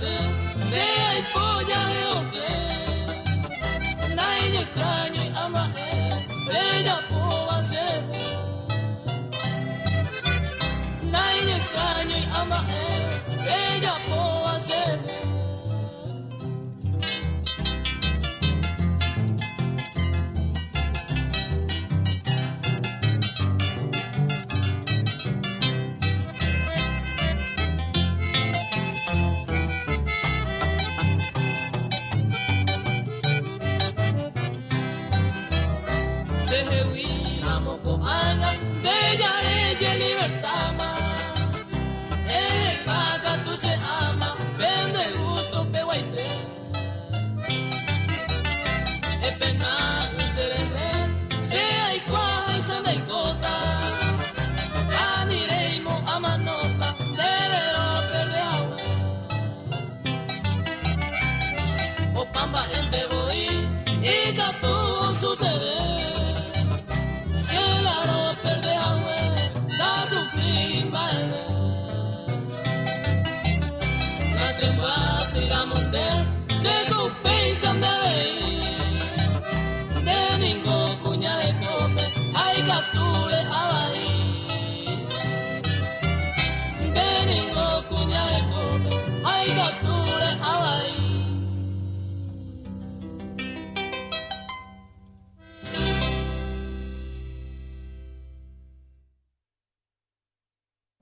se, sea y polla de José. Nadie extraño y ama ella poba se. Nadie extraño y ama ella poba se.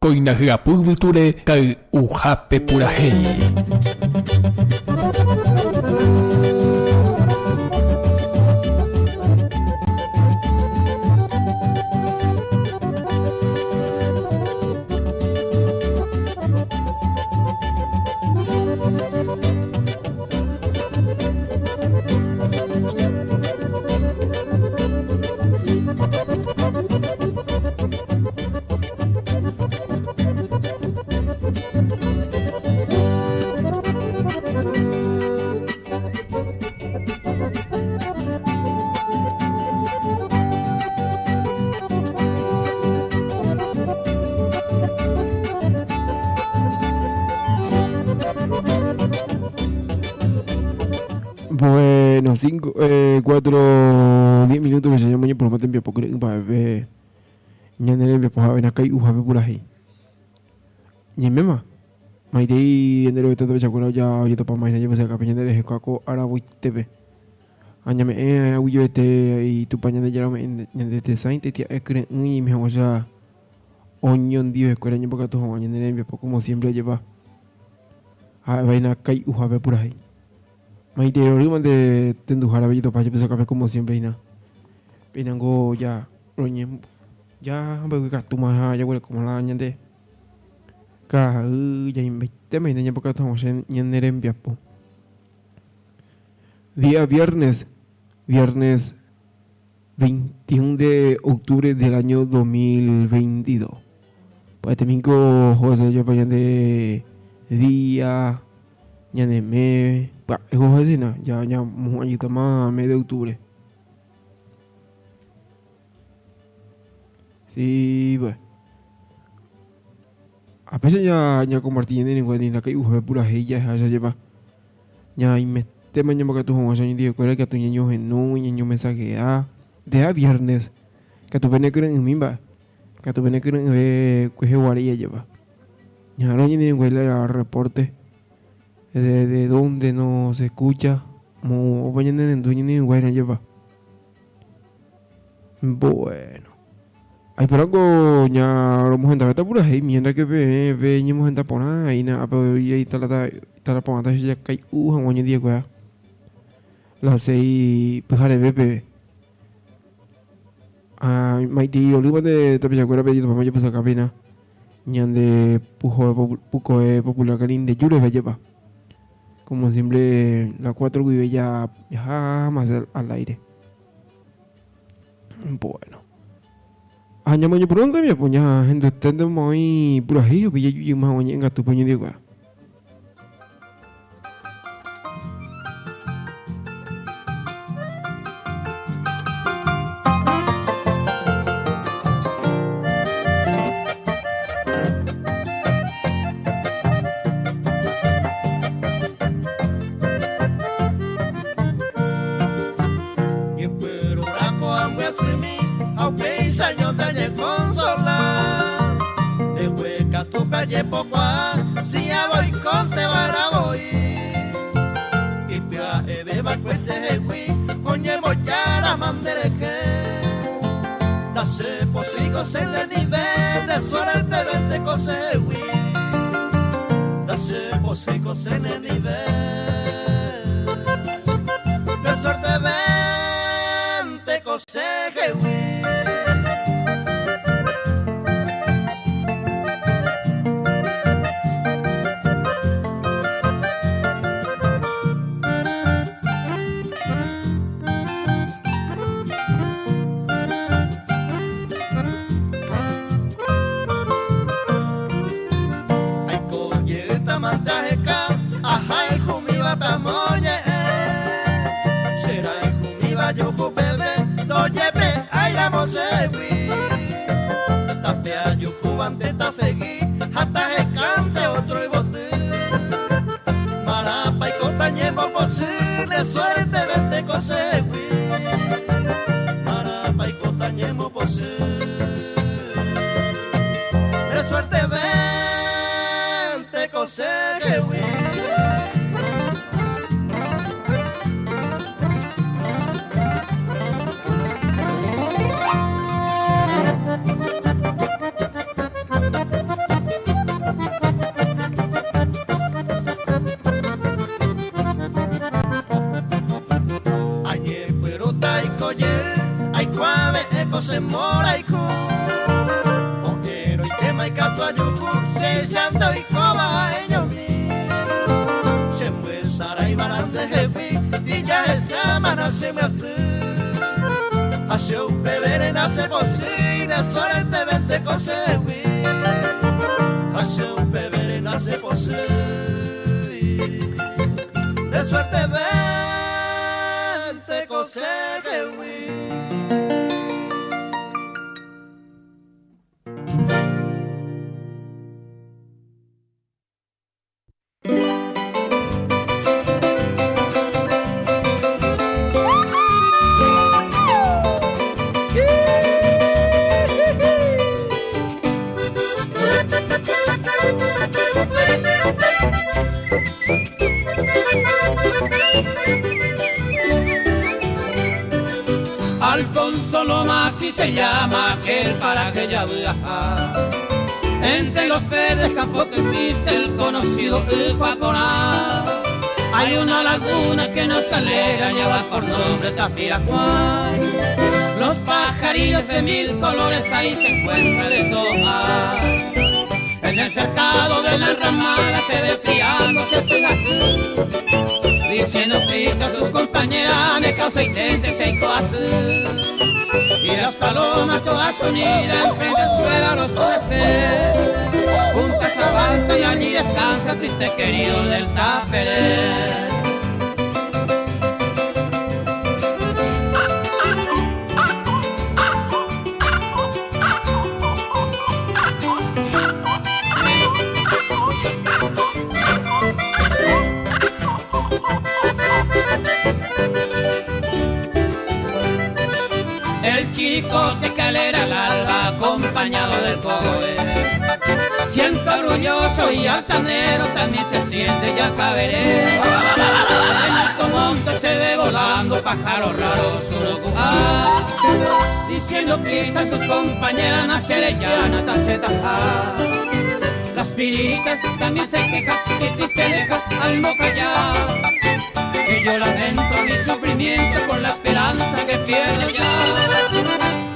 Koinahyapu viture kay uhape purahei. Bueno, 5, 4, 10 minutos que se llaman por más tiempo porque para ver ñanere me poja ven acá y uja ve por ahí. Ñemema. Maitei endero que te chakura ya yo topa más ya pues acá ñanere es kako arabu TV. Añame audio este y tu pañana ya me ñanere te sain te tía ekre y me hago ya oñón dio escuela ñe porque tu ñanere me como siempre lleva. A ven acá y uja ve por ahí. Maite oriman de tendujar abellito para yo café como siempre y nada. Pinango ya roñem ya hambre que tu más ya huele como la ñande. Ka ya invité me niña porque estamos en ñeneren viapo. Día viernes 21 de octubre del año 2022. Pues este domingo José yo vayan de día ñaneme es José ya un añito más mes de octubre. Sí, pues. A veces ya compartí en la que usa pura ella ya lleva. Ya y me te mañana que tu vamos a ir que tu niño en no niño mensaje de viernes que tu pene creen en mí va. Que tu pene creen que guarilla lleva. Ya no ni el reporte de donde no se escucha como vayan en dueño ni guayna lleva. Bueno. Ay, pero algo ya lo hemos entrado pura hey, mierda que ve ni hemos entrado por ahí nada, pero ahí está la pomada ya cae un año 10 gua. La 6 pejare bebé. Ah, Maiti lo único de tapia cuera pedido para yo pasar cabina. Ñande pujo popular carín de Yure va lleva. Como siempre, la 4 vive ya más al aire. Bueno. Hanya mañana pronto me punya gente tendo muy pura hiyo pilla yuyi más oñe en tu puño digo. yepoqua, si a voy con te voy. Y pia beba cuese hewi, oñe moyara mandereje. Da se posigo se le nivel, de suerte vente cose hewi. Da se posigo se le nivel, de suerte vente cose hewi. Yuku bebe, doyepe, ayramo segui. Tapea yuku anteta segui, hasta escante otro y bote. Marapa y cotañemo posible, suerte vente consegui. Marapa y cotañemo posible, de suerte vente consegui. Se mora y ku Ojero y tema y canto a yuku Se llanto y coba ellos mi Se muesara y barande heavy Si ya esa mana se me hace A show pedere nace posible Suerte vente conseguí A show pedere nace posible De suerte vente conseguí. Alfonso Loma así se llama aquel paraje ya viaja. Entre los verdes campos que existe el conocido Ipaponá. Hay una laguna que nos alegra, lleva por nombre Tapiracuán. Los pajarillos de mil colores ahí se encuentran de todas. En el cercado de la enramada se ve criándose así así. Diciendo triste a sus compañeras de causa y tente se así. Y las palomas todas unidas enfrente fuera los puede juntas avanza y allí descansa triste querido del Taperé. El chiricote que alera al alba acompañado del cogoe. Siento orgulloso y altanero también se siente ya caberé. En alto monte se ve volando pájaros raros surucujá. Diciendo prisa a sus compañeras nacerellana taceta. Las piritas también se quejan y triste deja al mocallá. Que yo lamento mi sufrimiento con la esperanza que pierdo ya.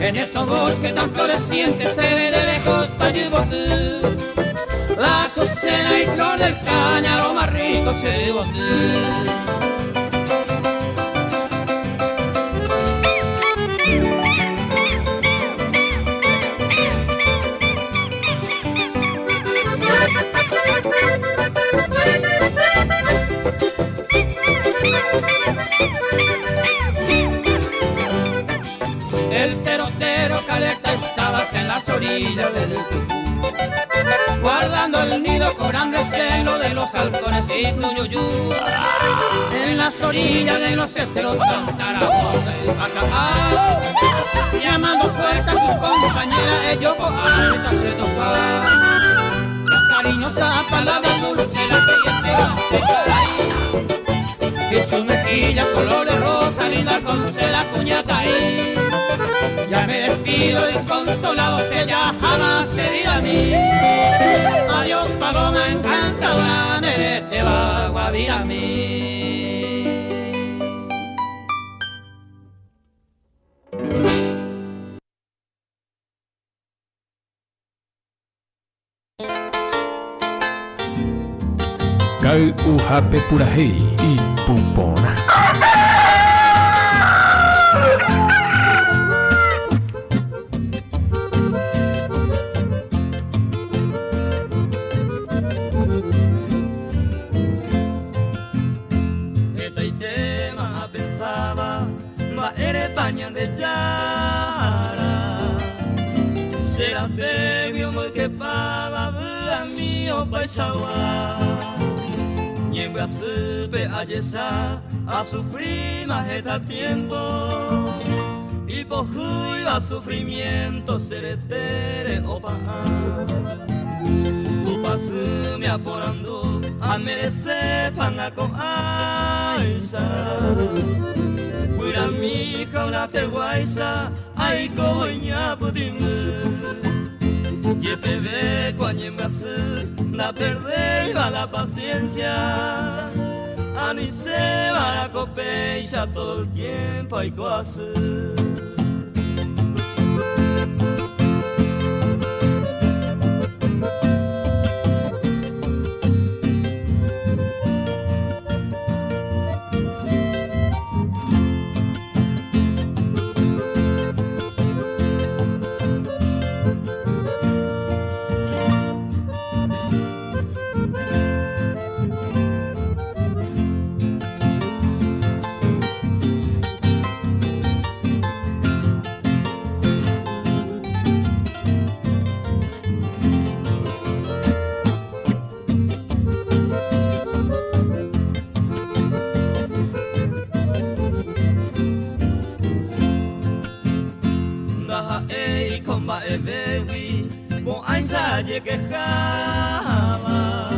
En esos bosques tan florecientes se ve de lejos Tayubotlán. La azucena y flor del cáñaro más rico se ve Botlán. El terotero caleta estabas en las orillas del guardando el nido cobrando el celo de los halcones y tuyuyú. En las orillas de los esteros cantarabos y bacacá, llamando fuerte a sus compañeras ellos con se tocar. cariñosa palabra dulce la que ella te hace llorar. Y su mejilla color de rosa linda con seda cuñata ahí. Ya me despido desconsolado si ella jamás se diga a mí. Adiós paloma encantadora, nere te va a guavir a mí. Kai uhape purahei y pupona. Tema pensaba va ere pañan de yara será pegio muy que pava a mí o paisawa y a supe ayesa a sufrir más este tiempo y por iba sufrimiento tere o paja tu paso me aporando a merecer pana con aisa pura mi una peguaisa ay coña pudimu y te ve cuando me hace la perder va la paciencia a ni se va la copecha todo el tiempo hay cosas. Que quejaba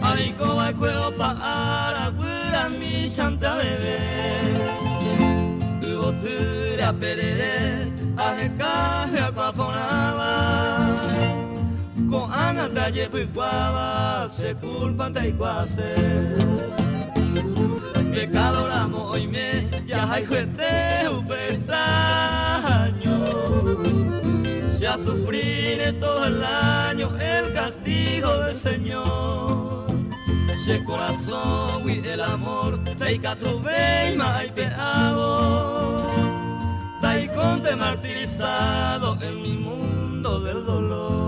ay como el cuero para cura mi santa bebé tuvo tura perere a jecaje acuafonaba con ana talle picuaba se culpan de iguase pecado la moime ya hay juete upestaño a sufrir todo el año el castigo del Señor. Ese corazón y el amor, taika tu veima y peado, taikonte martirizado en mi mundo del dolor.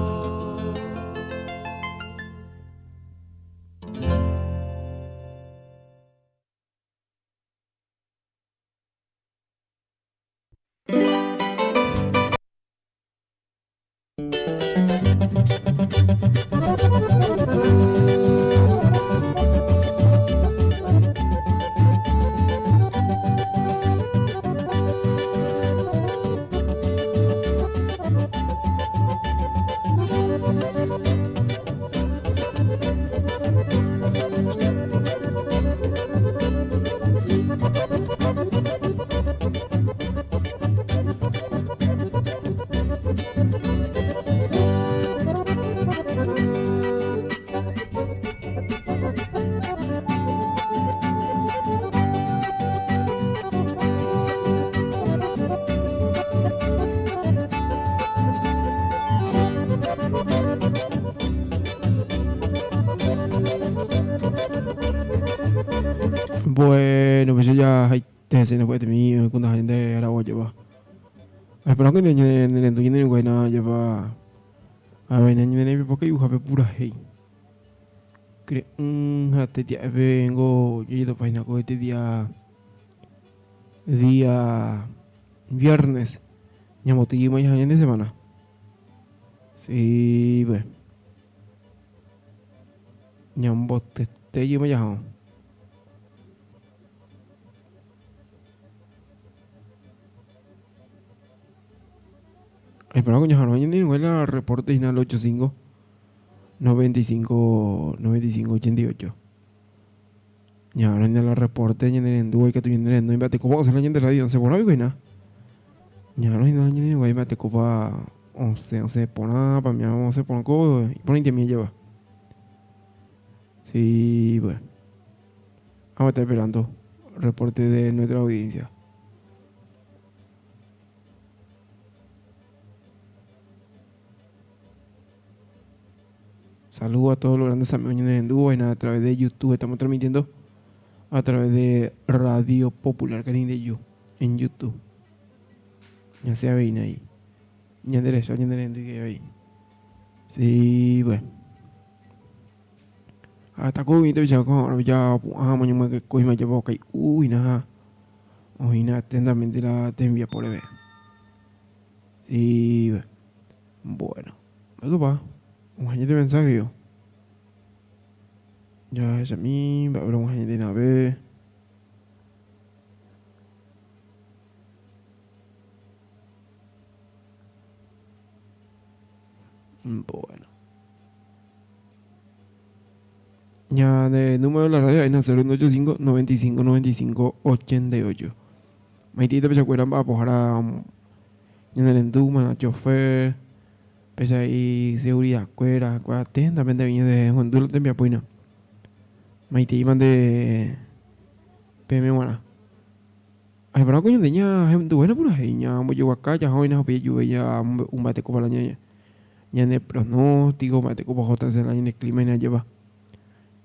Bueno, pues ya hay escenas pues de mí con la gente de Araguayo va. Espero que en el tuyo en Guayna lleva a ver en el porque yo habe pura hey. Creo hasta día vengo yo ido página con este día viernes. Ya motivamos ya en semana. Sí, pues. Ya un bote te llevo ya. Espero que ya no hay ningún reporte y nada 85. 9588. Ya ahora en el reporte en el enduo que tú vienes en no cómo hacer la gente de radio 11 por algo y nada. Ya no hay nada en el me te copa 11 por nada para mí 11 por algo y por ahí me lleva. Sí, bueno. Vamos a estar esperando reporte de nuestra audiencia. Saludos a todos los grandes amigos en el Endúo a través de YouTube. Estamos transmitiendo a través de Radio Popular Carín de You en YouTube. Ya se ven ahí. Ya derecho, ya derecho que ahí. Sí, bueno. Hasta que te ya con ya mañana que coi me llevo que uy nada. Hoy nada atentamente la te envía por ver. Sí, bueno. Eso va. Un año de mensaje yo. Ya es a mí, va a haber un año de nave. Bueno. Ya de número de la radio hay 0185 95 95 88. Maitita pecha cueran va a pojar a en el enduma, a chofer. Pecha ahí seguridad cuera, atentamente viene de Honduras de Miapuina. Maite iban de PM Guana. Ay, pero coño de ña, gente buena por ahí, ña, mo yo acá, ya hoy no pillo ya un bate copa la ña. Ya en el pronóstico, bate copa jota en el año de clima y lleva.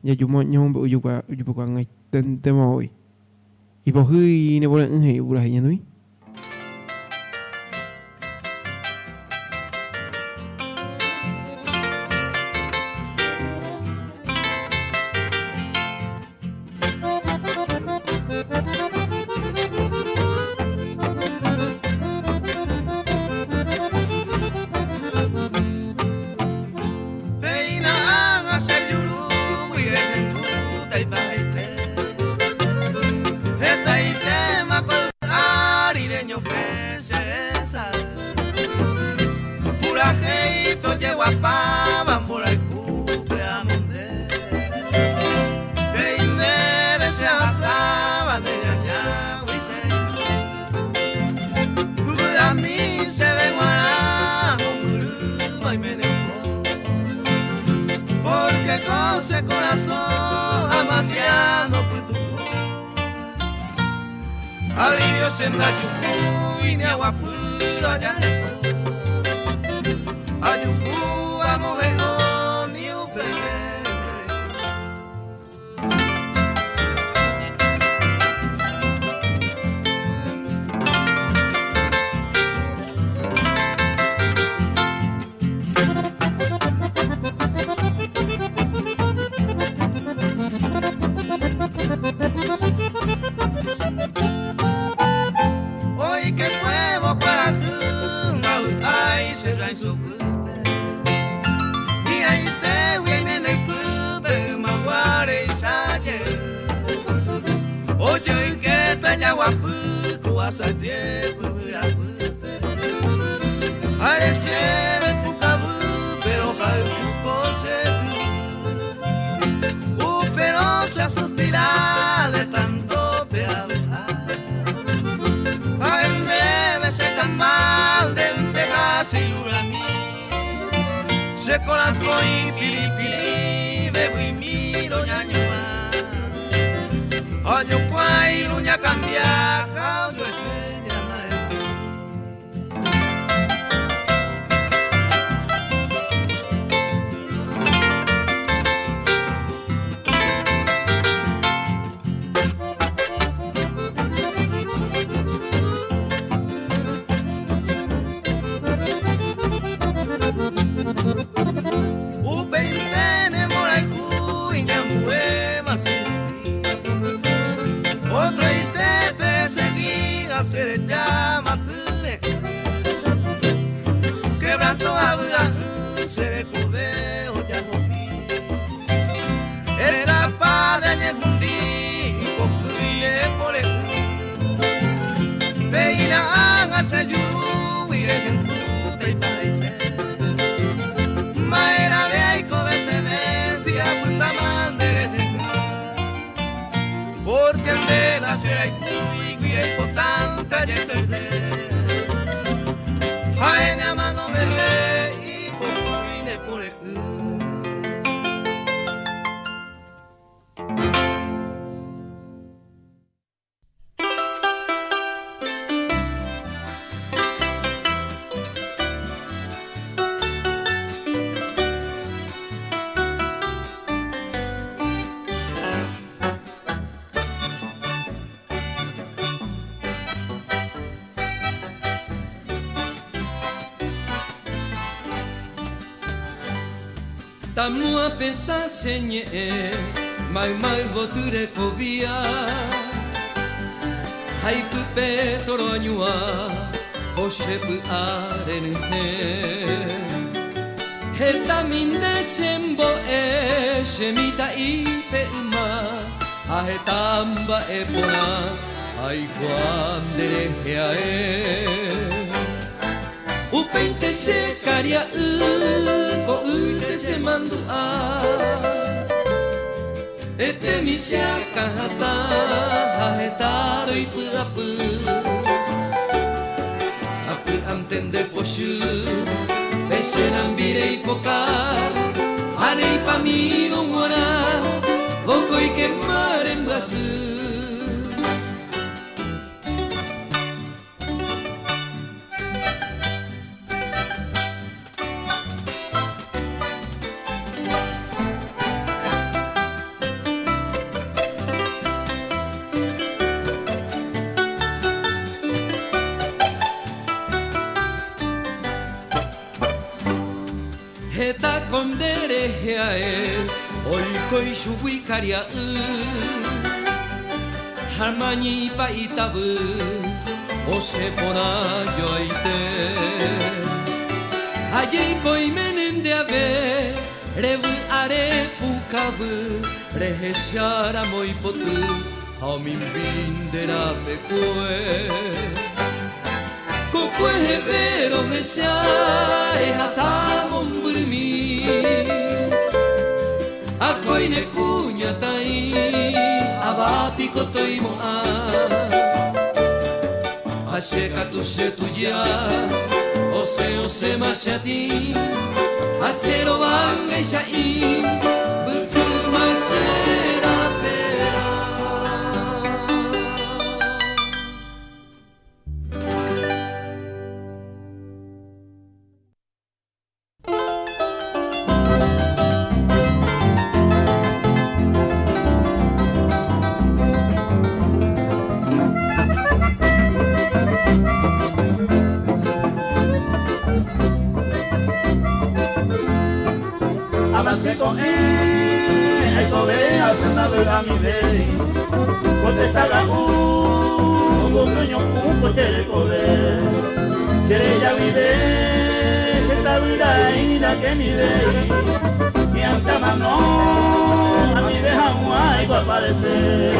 Ya yo mo ña yo con este tema hoy. Y por hoy ne por ahí por ahí no. Alivio senda chuku y ni agua pura ya ayuku amojeno ni upere. Suspira de tanto te hablar. Ay, debe ser tan mal de Texas y Urani. Se corazón y pili pili bebo y miro ñañuma. Oye, cuay luña cambia, yo estrella maestro. Hacer llama quebranto habla se de cordeo ya no vi eres capaz de ñegundi y cocuile por el veina hace yu y de gente y paite maera de ahí cobe Tamua pesa senye mai mai voture kovia hai pu petoro anyua oshepu arene heta minde sembo shemita ipe uma ahetamba epona ai guande heae Upente se caria ko ute se mandu a Ete mi se akahata hahetaro ipu apu Apu antende poshu Beshe nambire ipoka Hane ipamiro ngora Voko ike marembasu Heta kondere heae Oikoi shubuikaria Harmani ipa itabu Osepona yoite Ayei koimenen de ave Rebu are pukabu Reheshara moipotu Hamin bindera pekue Kokue hebero hesha Ehasamon burmi Akoine kunya tai Abapi kotoimo a Asheka tushe tuya Ose mashati Asero bange shai Buku masera pera que con él, hay que hacer una verdad mi bebé. Cuando te salga un coño, un coche de comer. Si ella vive, se está vida y la que mi bebé. Y aunque no, a mi vieja no hay va a aparecer.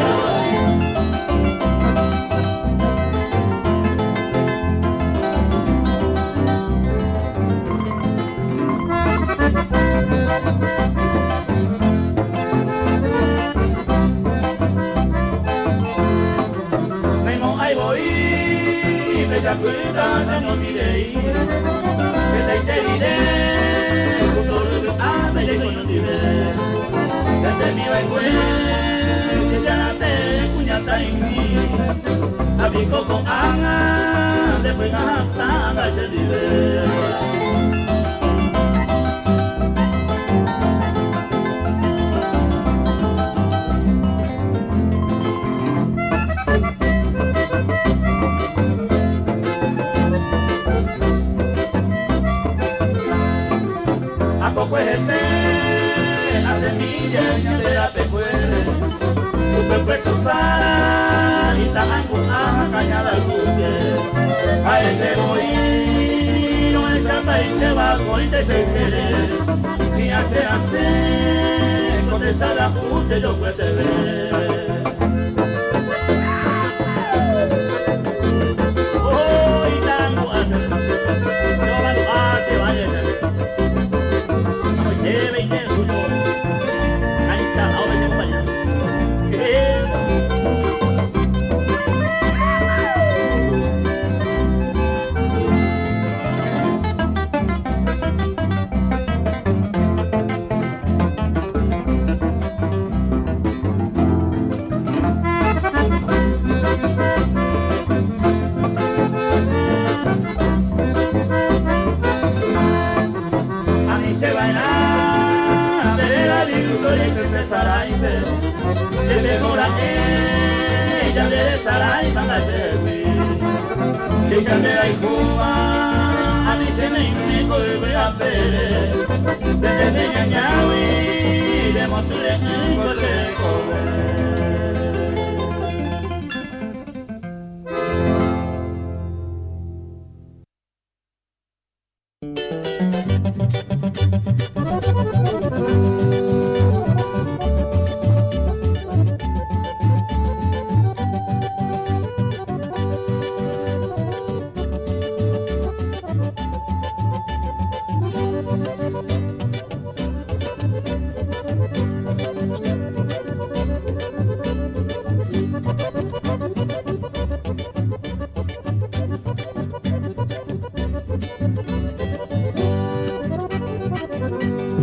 Esa puta se no mirei, que te diré, cuando lo a me llegó no diré, que te mi va si ya te puñata en mí, a mi coco anga, después anga se diré. La semilla de la pecuere, tu pecueto sara y talangu a cañada al buque. A este boí no es el país que va con de se querer. Y hace, con esa la puse yo puede ver. Oh, y talangu hace, yo mando hace, vaya. Debe y debe suyo, cancha, ahora se acompaña. A mí se baila. Saraibe, te demora ella de Sarai para servir. Si se me va y a mí se me indico y voy a ver. Desde niña boture boture come.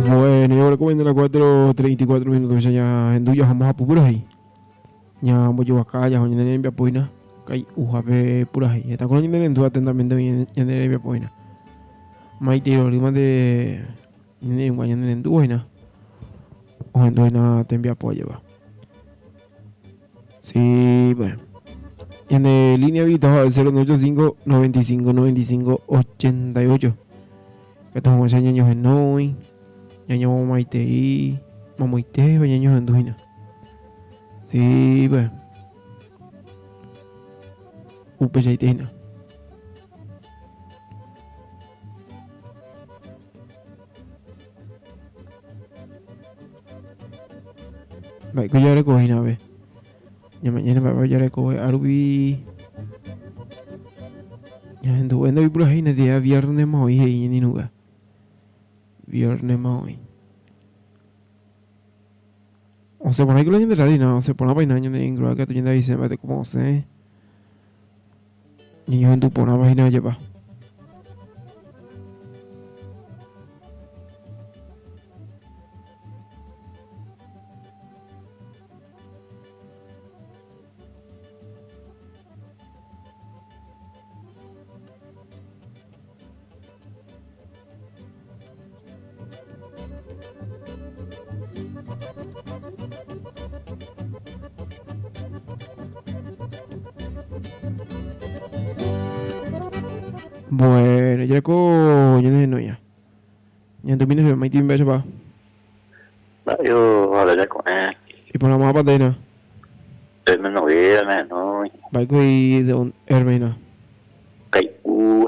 Bueno, yo recomiendo las 4:34 minutos ya en Duya vamos a Pupurahi. Ya voy a acá, ya voy a en Viapoina. Kai UJP Purahi. Está con el en Duya atentamente en Viapoina. Maite lo lima de en Guayana en Duya. O en Duya te envía apoyo va. Sí, bueno. Y en línea habilitada al 085 95 95 88. Que estamos en años en hoy. Ñaño Maite y Mamoite, bañaños en Duina. Sí, pues. Upe Jaitina. Baik, ya recoge nave. Ya mañana va a recoger Arubi. Ya en tu endo y por ahí día viernes más hoy y ni nunca. Viernes más hoy. O se pone que lo de radio, no, se pone a página de ingro que tu yenda dice, vete como se. Niños en tu pona página lleva. Bueno, ya con ya no ya. Ya tú vienes mai tim beso pa. Yo hablo ya con él. Y por la más patena. Él me no ve, me no. Va y de un hermana. Cái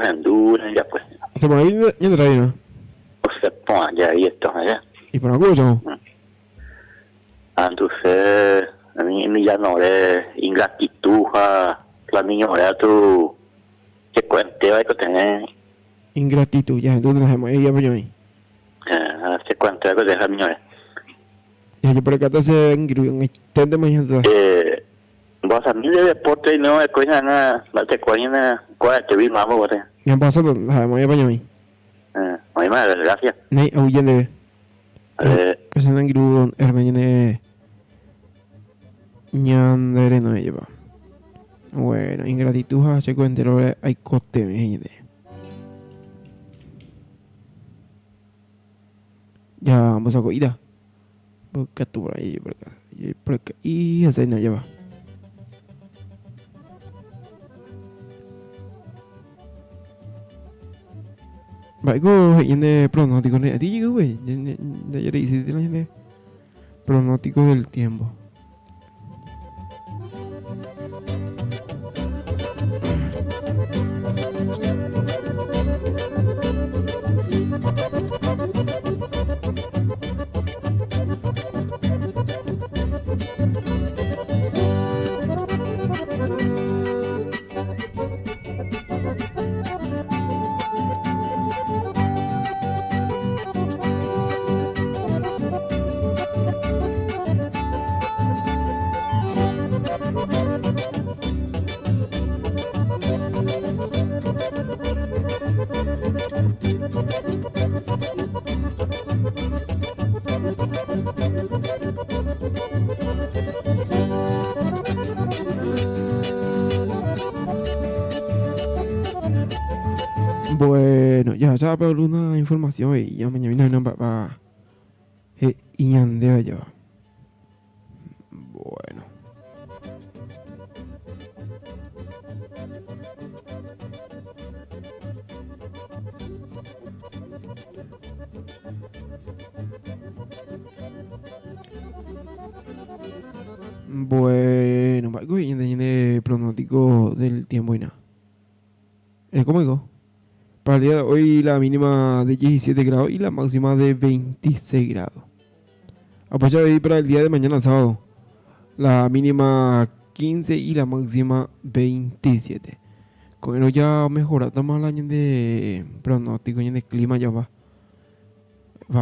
hàng đu này ya pues. Se pone ahí ya te trae, ¿no? O sea, pues ya ahí está ya. Y por la cosa. Entonces, a mí ya no le ingratitud a la niña ahora tú que cuente va a tener Ingratitud, ya, entonces nos hemos ido para ahí. se cuenta que deja niña. Y yo por acá te se engruyo en extende mañana. Vos a mí de deporte no es cosa nada, no te cuenta cuál te vi más vos. Ya han pasado, nos hemos ido para ahí. Muy mal, gracias. Nei, huyen de. Que se engruyo hermana ñandere no lleva. Bueno, ingratitud a se cuenta ahora hay coste de. Ya vamos a coida. Busca tú por ahí, por acá. Y por acá. Y esa no lleva. Vale, yende pronóstico. A ti llegó, güey. De ayer hiciste la gente. Pronóstico del tiempo. Bueno, ya sabes una información y ya mañana no va y ñande allá. Bueno. Bueno, va tiene pronóstico del tiempo y nada. ¿Cómo digo? Para el día de hoy la mínima de 17 grados y la máxima de 26 grados. Aparte de ahí para el día de mañana sábado, la mínima 15 y la máxima 27. Con eso ya mejora, estamos al año de pronóstico, año de clima ya va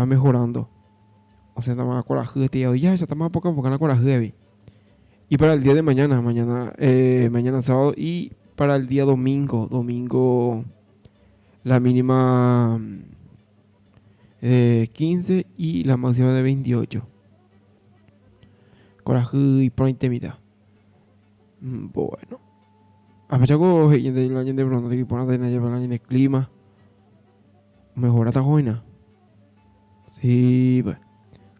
mejorando. O sea, estamos a coraje, tío, ya estamos a poco a coraje. Y para el día de mañana sábado y para el día domingo la mínima 15 y la máxima de 28. Coraje y pronto mitad. Bueno. A fecha con el año de pronóstico y por el año de clima. Mejora esta joina. Sí, pues.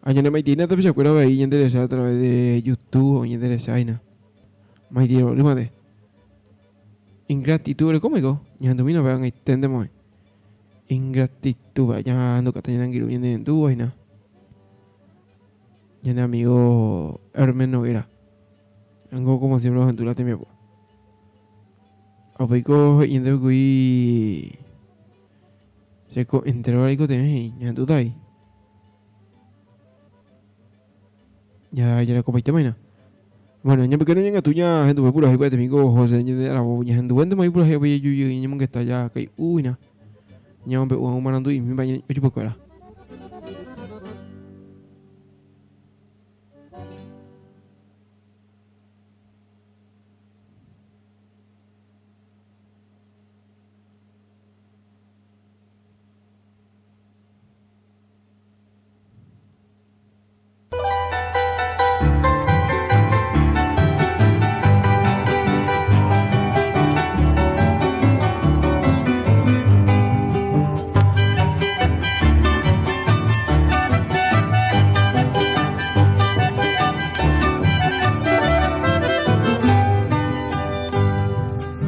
Año de Maitina te pisa cuero ahí interesada a través de YouTube o interesada ina. Maitiro, rímate. Ingratitud, ¿cómo digo? Ya ando mino vean extendemos. Ingratitud, vaya ando Catalina Anguiru viene en tu vaina. Ya de amigo Hermes Noguera. Vengo como siempre los aventuras de mi abuelo. Apoico yendo que se enteró algo de ya tú ahí. Ya la copaste mañana. Bueno, ya porque no llega tú ya gente pura ahí pues amigo José de la boya gente bueno muy pura ahí yo ya que está ya que uy na. Ya hombre un manando y mi baño yo poco era.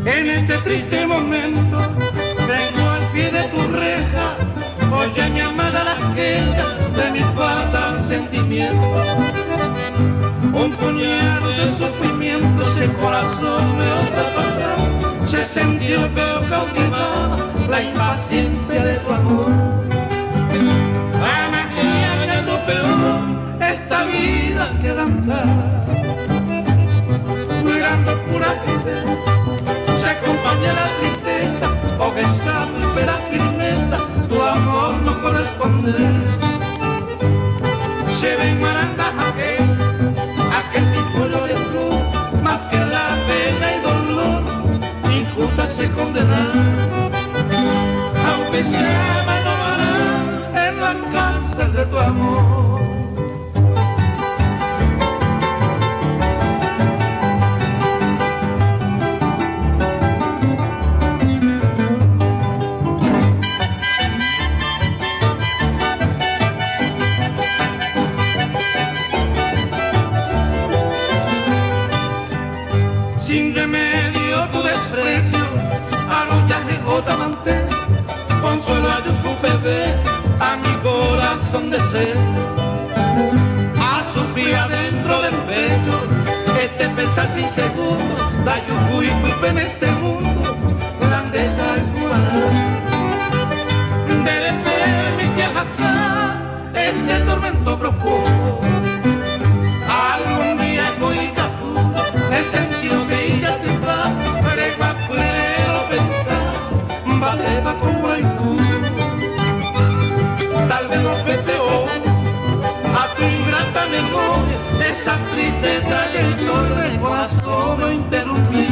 En este triste momento vengo al pie de tu reja, voy a llamar a las quejas de mis fatal sentimientos. Un puñado de sufrimientos el corazón me otra pasar, se sintió veo cautivada la impaciencia de tu amor. Ama que haga lo peor, esta vida queda clara, mirando pura tristeza. Se acompaña la tristeza, o que sabe la firmeza, tu amor no corresponde. Se ven marandas aquel tipo lo de cruz, más que la pena y dolor, injusta se condena. Aunque se ama no hará en la cárcel de tu amor. Sin remedio tu desprecio, arrollaje gota mantel, consuelo a tu bebé, a mi corazón de ser. A sufrir adentro del pecho, este pesar sin seguro, da yucu y culpa en este mundo, grandeza el curar. Debe permitir pasar este tormento profundo, algún día egoísta tú, he sentido que ella te va, pero pensar, vale va como hay tú. Tal vez lo peteó a tu ingrata memoria, esa triste trayectoria, corazón no interrumpí.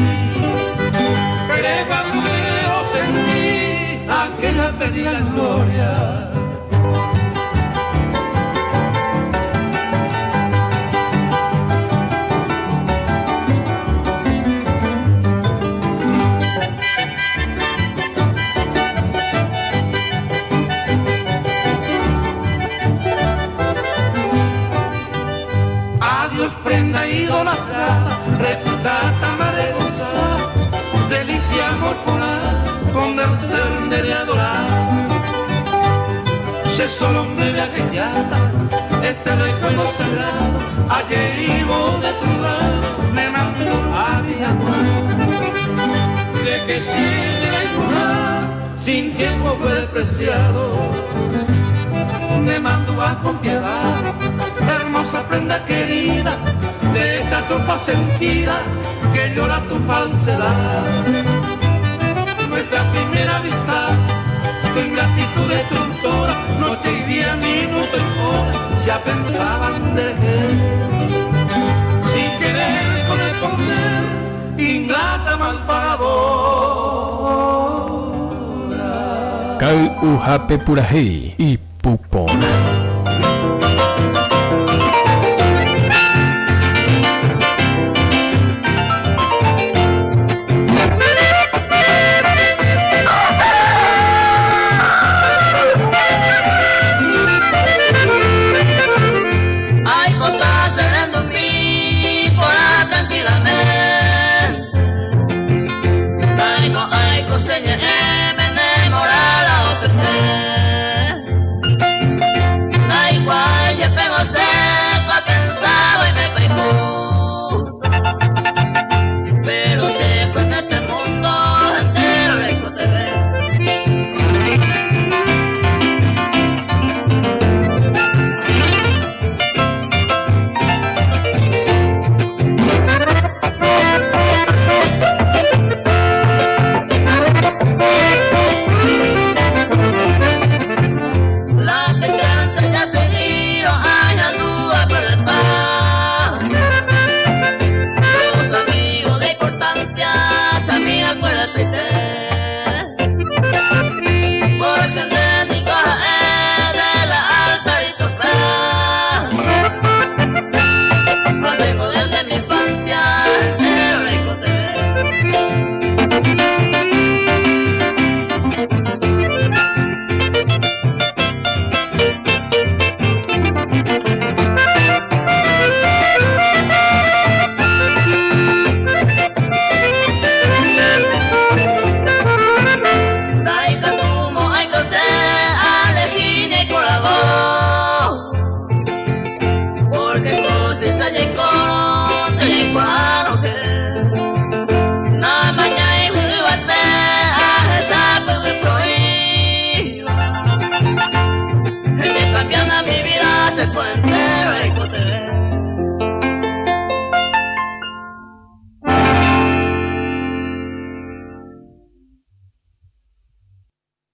Creo sentir aquella perdida gloria. Prenda idolatrada, reputada maregosa, delicia corporal, con del ser de adorar. solo me viajeaba este recuerdo sagrado, ayer vivo de tu lado, me mandó a viajar, de que sigue sin tiempo fue despreciado, me mandó a con piedad, hermosa prenda querida, de esta tropa sentida, que llora tu falsedad, nuestra primera vista, tu ingratitud destructora, noche y día, minuto y hora, ya pensaban de él, sin querer corresponder, ingrata malpagadora. Kau uhape purahei y pupona.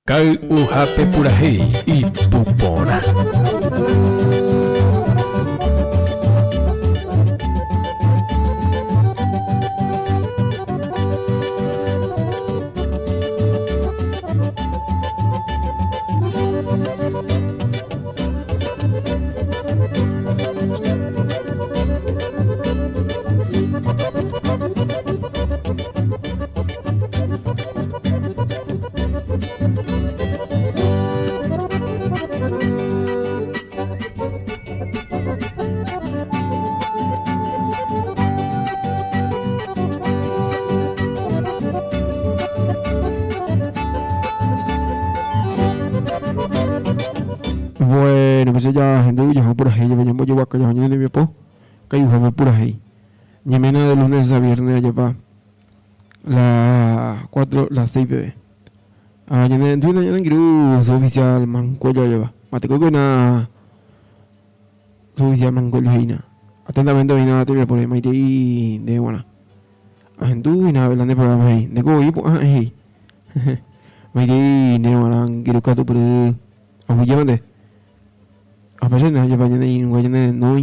Kau uhape purahei y pupona. Bueno, pues ya gente ya por ahí, ya vayamos yo acá, ya mañana le po, que yo por ahí. Ñemena de lunes a viernes lleva las 4, las 6 bebé. Mañana en Twitter ya quiero su oficial manco ya lleva. Mate coco na su oficial manco ya ina. Atentamente vino te por ahí maite y de buena. A gente y nada velando programa ahí. De coco y pues ahí. Maite y de buena quiero que tú por ahí. A mí llámate. A veces no lleva mañana y mañana no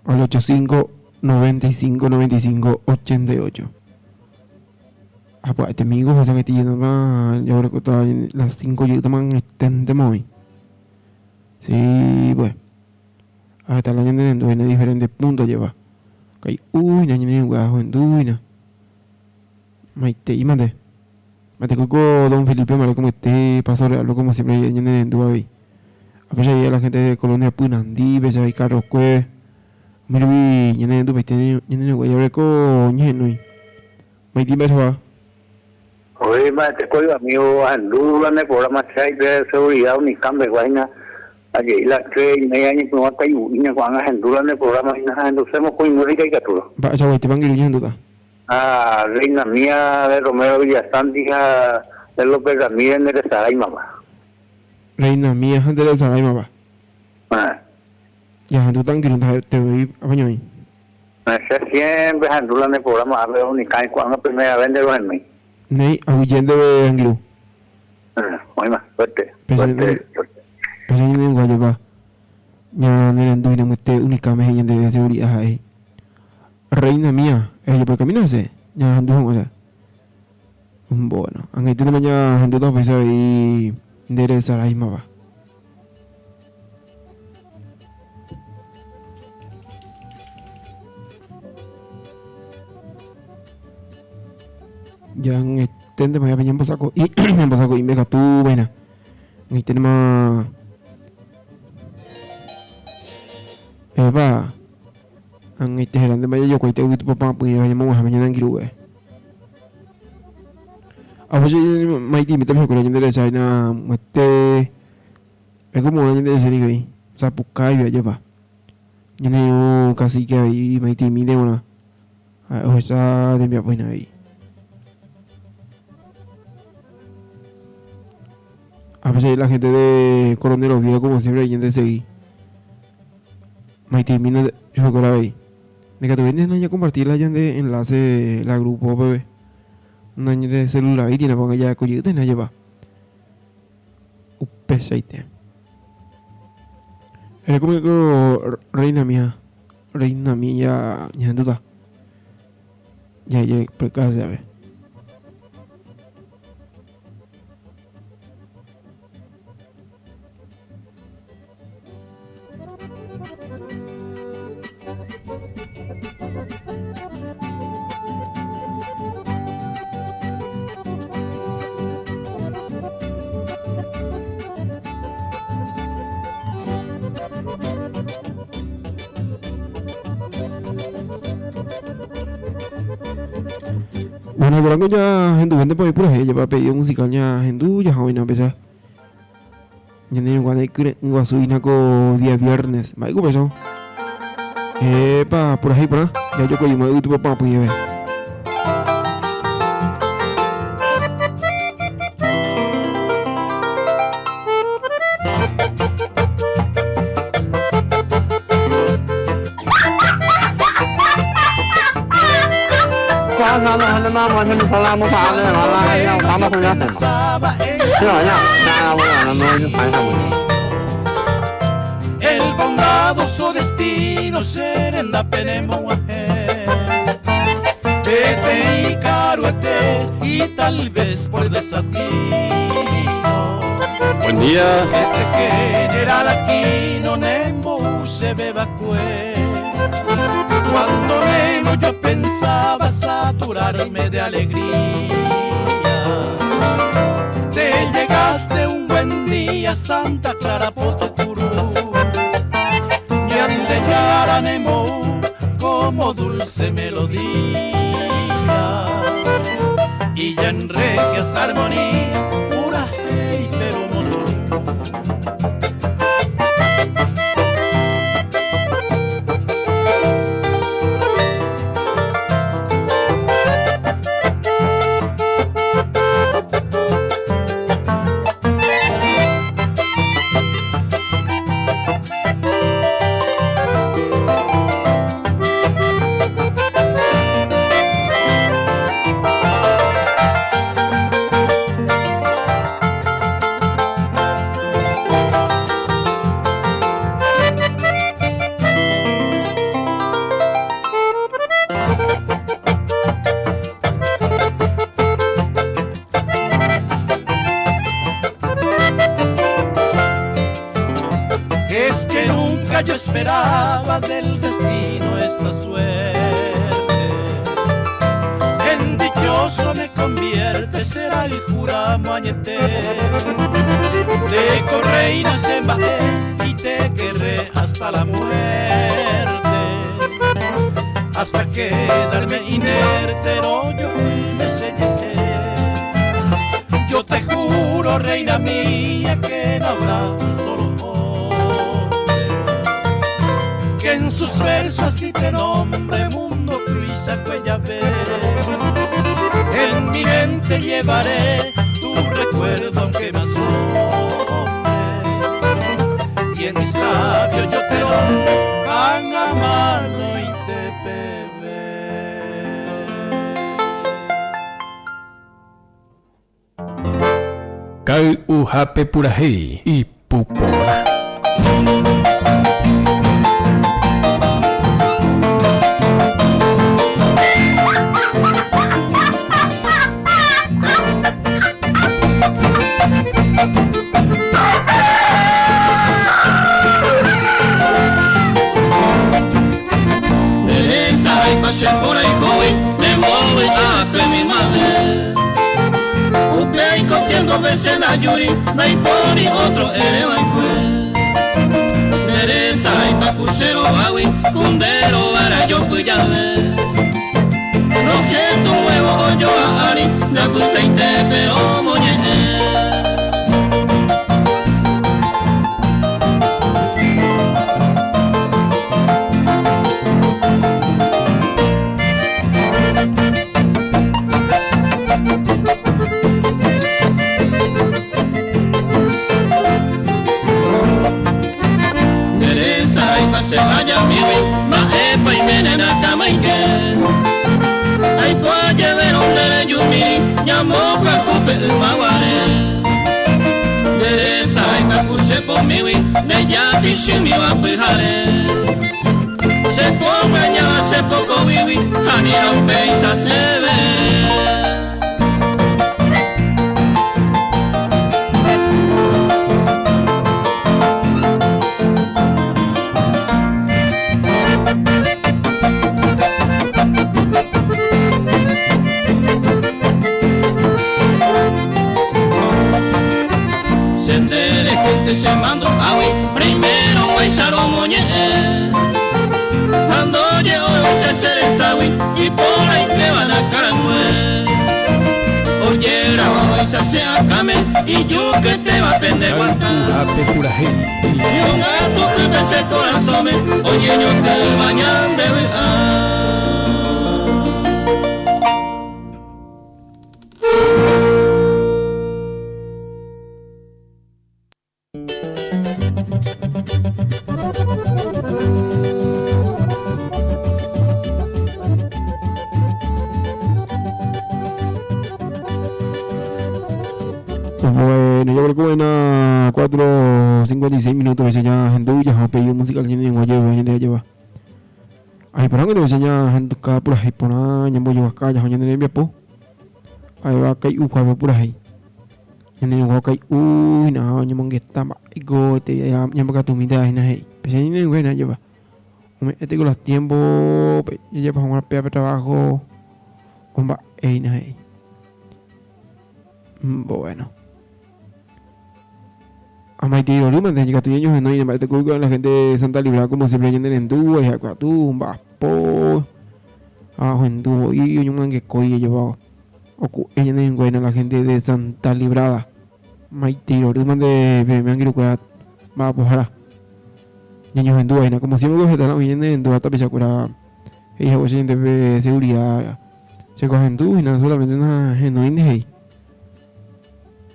al 85 95 95 88. Ah, pues este amigo José me está yendo más. Yo creo que todavía las 5 yo también estén hoy. Sí, pues. Hasta la mañana en diferentes puntos lleva. Que uy, na ñene guajo en duina. Maite y mate. Mate coco don Felipe Malo como este paso real como siempre ñene en duavi. A veces hay la gente de Colonia Punandí, veces hay Carlos Cue. Mira vi ñene en duavi ñene guayo reco ñene. Maite y va. Oye, te cuelgo amigo, anduvo en el programa de seguridad, Unicam de Guayna. Allí las 3:30 no hasta y cuando anduvo en el programa y nada, entonces hemos con música y captura. Va, ya voy, te van guiando ta. Ah, reina mía de Romero Villasante, hija de López Ramírez de Saraima, mamá. Reina mía, antes de Saraima, va. Ah, Ya, tú tan guiando, te voy a bañar ahí. siempre anduvo en el programa, a ver Unicam cuando primera vez de los hermanos. Ney, huyendo de Anguilo. Oye, más, suerte. Suerte. Pues ahí en el Guayaba. Ya, no eran dueños de Unicam, de seguridad ahí. Reina mía, ella por caminarse. Ya, anduvo, o sea. Bueno, ang ito naman niya hando daw pesa i dere sa Saraima ba. Yang tende maya penyam pasako i yang pasako imbe katu bena. Ang ito naman ba ang ito heran de maya yo ko ito utu papang punya maya mo ha maya nang giru Apa sih maiti mitam ko lang dere sa na mate ko mo lang dere sa ni kai sa pukai aja ba. Yun yung kasi kay maiti mi de una. O sa de mi apoy na ahí. A veces la gente de Coronel Oviedo, como siempre, hay gente de seguir. Maite, mira, yo me acuerdo ahí. De que tú vienes a compartir la de enlace, la grupo, bebé. Un año de celular y tiene para ya coger, te lleva. Pesaite. Era como que reina mía, ya en duda. Ya, por casa, a ver. Bueno, por ya hendu vende por ahí por ahí, ya para pedir musicalnya hendu ya hoy na pesa. Ya ni cuando hay que guasuina ko día viernes, mai ko peso. Pa por ahí por ahí, ya yo coy mai tu papá pues ya. El bondadoso destino serenda penemo Tete y caruete y tal vez por desatino. Buen día. Ese general Aquino Nemo se beba cuando menos yo pensaba saturarme de alegría. Te llegaste un buen día Santa Clara Potocurú y ande ya Nemo como dulce melodía y ya en regias armonía pura hey pero mozo. Es que nunca yo esperaba del destino esta suerte. En dichoso me convierte, será el juramañete. De correina se embajé y te querré hasta la muerte. Hasta quedarme inerte, no yo me sellé. pero reina mía, que no habrá un solo hombre que en sus versos así te nombre, mundo cruisa cuella ve. En mi mente llevaré tu recuerdo aunque me asombre, y en mis labios yo te nombre pan a mano y te bebé. Kai uhape purahei y pupona. Pasé por ahí hoy, me voy a que mi madre. Upei cogiendo veces la yuri, na imponi otro ere baikue. Teresa y pacuchero awi, kundero para yo puyave. No que tu huevo yo a ari, la puse y te pero moñe. Se vaya mi ma epa y menena kamaike. Ay pues llevaron de yumiri, llamó pa cope el maguare. Teresa y pacuche por mi de ya bishimi va pujare. Se ponga ya hace poco vivi, ani rompe y se ve. Se mandó a hoy, primero guaysaro moñe. Cuando llegó se cerezawi y por ahí te van a carangüe. Oye, grababa y se acame y yo que te va a pender guanta. Uhape purahei Y un gato que me se corazón, oye, yo te bañan de ver. Bueno, yo creo que buena 4:56 minutos que ya gente ya ha pedido música al gente en Guayaba, gente ya lleva. Ay, pero que no enseña gente acá por ahí por ahí, ya voy a acá, ya gente en Viapo. Ahí va que uja por ahí. Gente en Guayaba, uy, no, ya monge está go te ya me tu mitad ahí, hey. Pero ya en Guayaba lleva. Este con los tiempos, ya lleva un pea de trabajo. Comba, hey. Bueno. A Maite Lima, desde que tú y ellos no hay más te con la gente de Santa Librada como siempre en el Dúo, y acá tú, un baspo, en Dúo, y un man que coye llevado. O ella en Guayna, la gente de Santa Librada. Maite Lima de Meangirucuat, va a pojar. Niños en Dúo, como siempre que están oyendo en Dúo, tapi Chacura, ella o gente de seguridad, se cogen Dúo y no solamente una genuina ahí.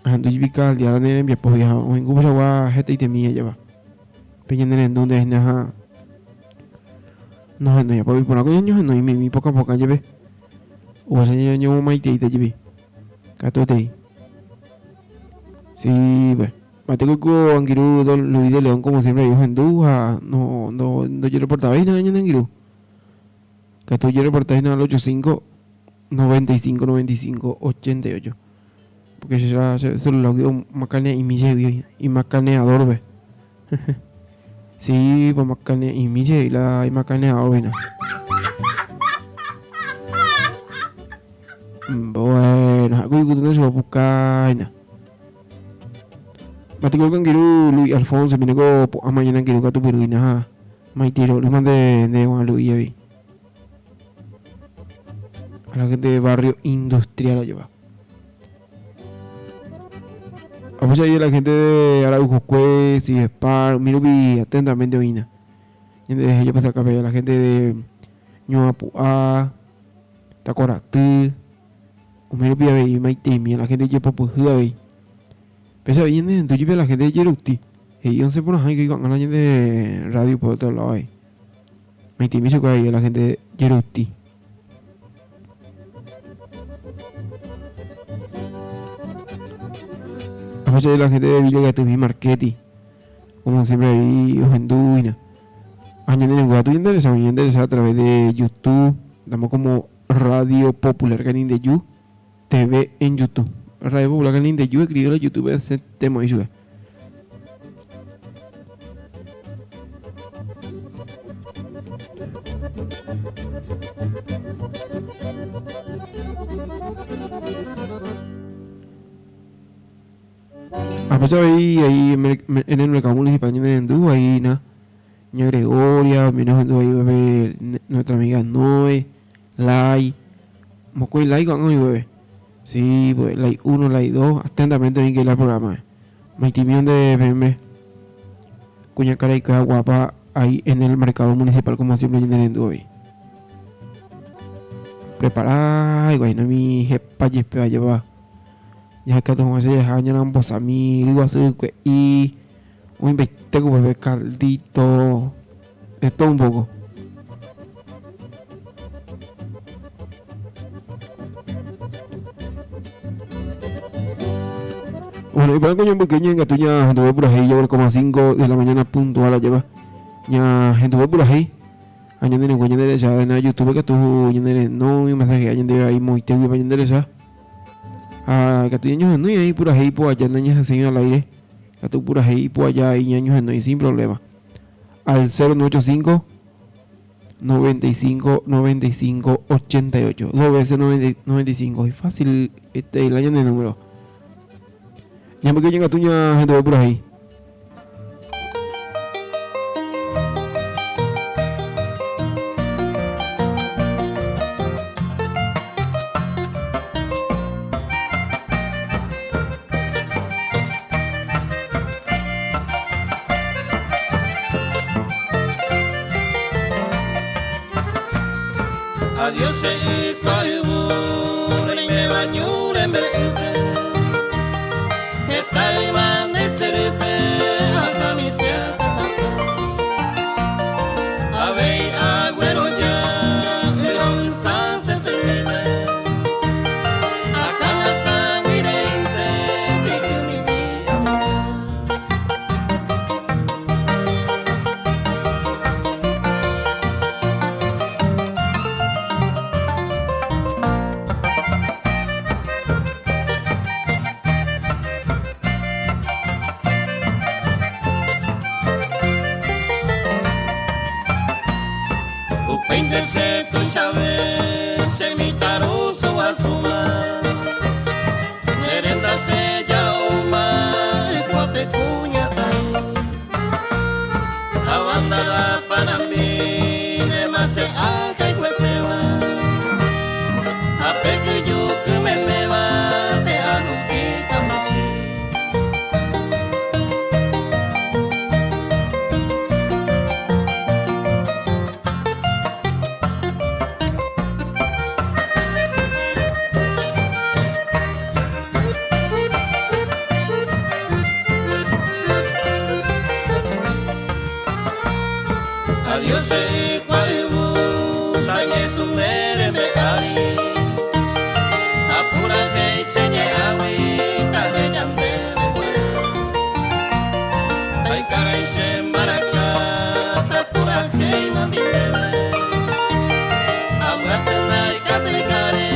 Ando yibika dia la nene biapo ya o en gubo wa hete itemi ya va peñen en donde es naja no ya papi por algo ño no mi poca poca lleve o se ño maite ite lleve catote sí pues mate ko angiru do Luis de León como siempre dijo en Duja no yo reportaba ahí en angiru cato yo reportaba al 85 95 95 88 porque se lo dio más carne y mille y más carne adorbe. Sí, pues más carne y mille y la y más carne adorbe. Bueno, aku ikutin se va a buscar. Matiko kan kiru Luis Alfonso viene ko mañana kiru ka tu piruina. Mai tiro le mande de Juan Luis ahí. A la gente de barrio industrial la lleva. Apoya ahí a la gente de Araujo Cues y Spar, mirupi atentamente oína. Y desde ella pasa acá a la gente de Ñuapuá, Tacoratí, o mirupi a ver, Maitemi, a la gente de Yepopujú a ver. Pesa bien en tu jipe la gente de Yeruti. Y yo no sé por nada que con la gente de radio por otro lado ahí. Maitemi se cae a la gente de Yeruti. Apoya ahí a la gente de Villa Gatumi Marqueti. Como siempre ahí, Ojenduina. Añadir en Guatu y endereza a través de YouTube. Damos como Radio Popular Canin de You TV en YouTube. Radio Popular Canin de You escribió en YouTube ese tema y sube. Apoya ahí en el mercado municipal de Endú, ahí na. Ña Gregoria, menos ahí bebé, nuestra amiga Noe, Lai, Mocoy Lai con hoy bebé. Sí, pues Lai 1, Lai 2, atentamente bien que el programa. Maitimión de BM, Cuña Caraica guapa ahí en el mercado municipal como siempre en hoy. Preparada, igual no mi jepa yepa lleva. Ya que tengo ese año en ambos amigos, digo así que y un bistec, bebé, caldito, de todo un poco. Bueno, y para el coño pequeño en Gatuña, gente por ahí, llevo como a 5 de la mañana puntual a llevar. Ya, gente por ahí, añaden en coño derecha, en YouTube que tú, añaden no, y mensaje, añaden ahí, muy te voy a derecha. A Gatuña, no, y ahí por ahí, pues allá, niñas enseñan al aire. Tú por ahí, por allá, y años no hay sin problema. Al 0985 95 95 88. 2 veces 95. Es fácil el año de número. Ya me llega tuya gente por ahí. Adiós, y me baño en verde. Está el man de serpe a camiseta. A ver, agüero ya, pero en sanse se vive. Acá está mi rente, que mi vida. Péndese tu saber, se mi taroso asuma. Merenda bella uma, guape cuña tai. La banda para mí, de más se haga y cueteva. A pequeño que me va, te hago quita más. Adiós, cuayu, tañe su mere me ari. Apura que señe agüita de llande. Ay, cara y se maraca, apura que mandibele. Agua se la y catricare,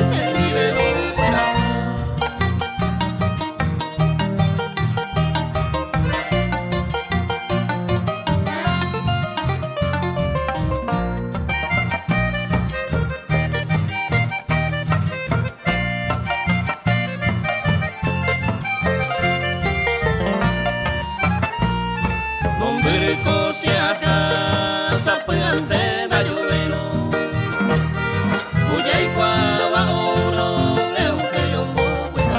se liberó para. Nombre se casa puedan de bayuelo. Cuya y cuava uno, leo que yo voy a.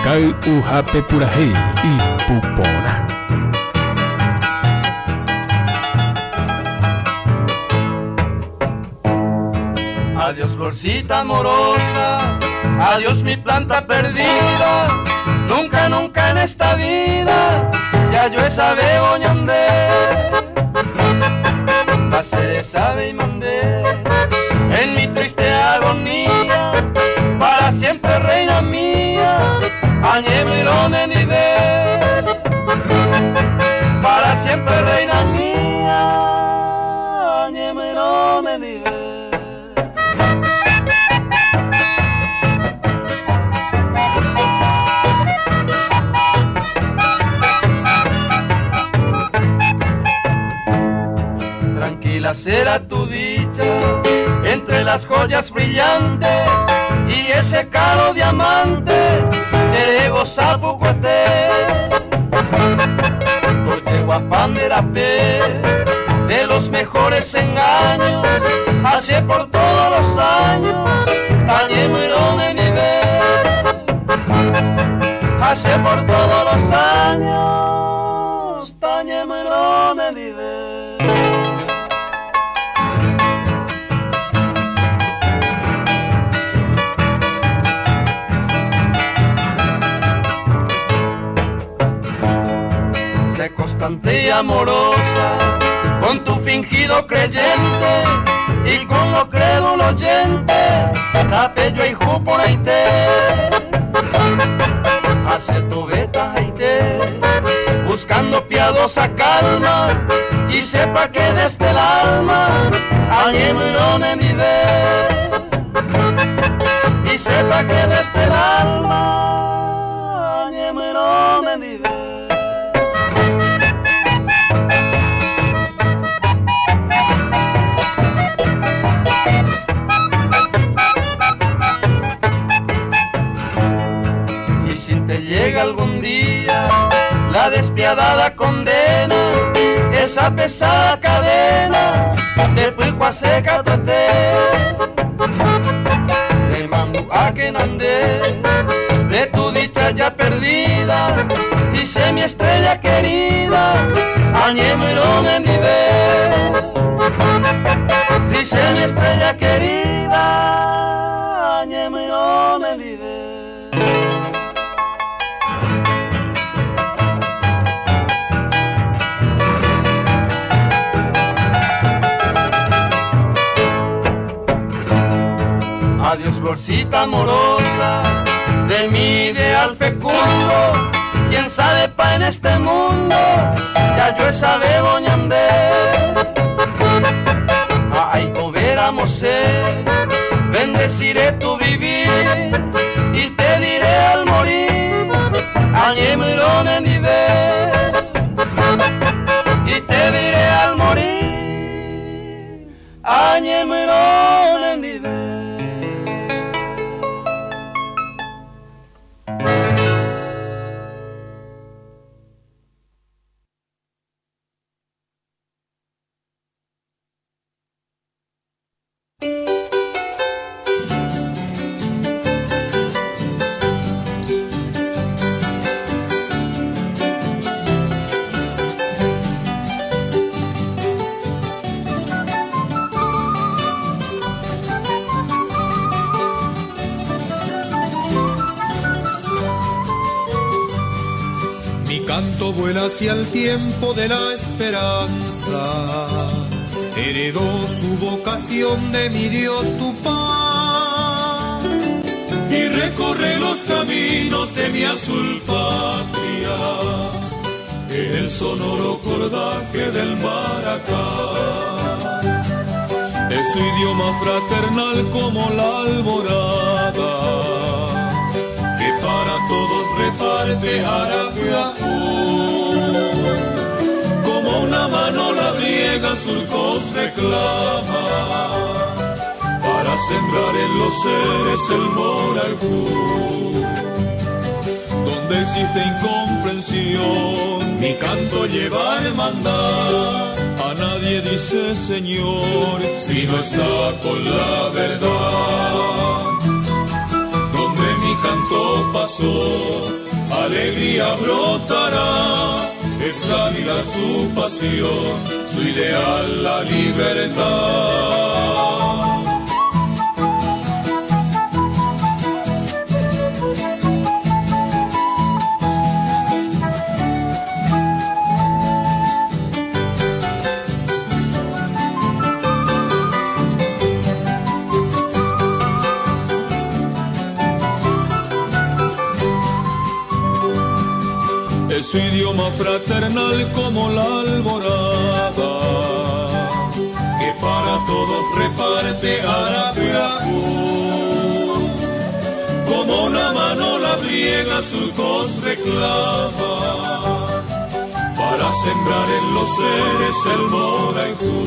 Kai Ujape Purahei y Pupona. Adiós florcita amorosa, adiós mi planta perdida, nunca, nunca en esta vida, ya yo esa begoña andé, pasé de sabe y mandé, en mi triste agonía, para siempre reina mía, añemirone ni ve, para siempre reina mía, añemirone ni ve. Tranquila será tu dicha entre las joyas brillantes y ese caro diamante de gozapu cuete porque guapán de la pe de los mejores engaños hace por todos los años tañe muero de nivel hace por todos los años tañe muero de nivel. Constante y amorosa, con tu fingido creyente y con lo crédulo oyente, tapello y por ahí te, hace tu beta y te, buscando piadosa calma y sepa que desde el alma añemirone ni ve, y sepa que desde el alma añemirone ni ve. Llega algún día la despiadada condena, esa pesada cadena de puico a seca tote, de mangu a que nandé, de tu dicha ya perdida, si sé mi estrella querida, añemirone ni ve, si sé mi estrella querida, añemirone ni ve. Adiós florcita amorosa, de mi ideal fecundo, quién sabe pa' en este mundo, ya yo esa begoña andé. Ay, o veramos bendeciré tu vivir, y te diré al morir, añemirone ni ve, y te diré al morir, añemirone ni ve. Canto vuela hacia el tiempo de la esperanza, heredó su vocación de mi Dios Tupá, y recorre los caminos de mi azul patria, en el sonoro cordaje del Maracá. Es su idioma fraternal como la alborada, que para todos reparte Arapiajú. Como una mano labriega surcos reclama, para sembrar en los seres el Moraicú. Donde existe incomprensión, mi canto lleva hermandad. A nadie dice Señor, si no está con la verdad. Donde mi canto pasa pasó, alegría brotará. Es la vida su pasión, su ideal la libertad. Es su idioma fraternal como la alborada, que para todos reparte Arapiajú. Como una mano la briega surcos reclama, para sembrar en los seres el Moraicú.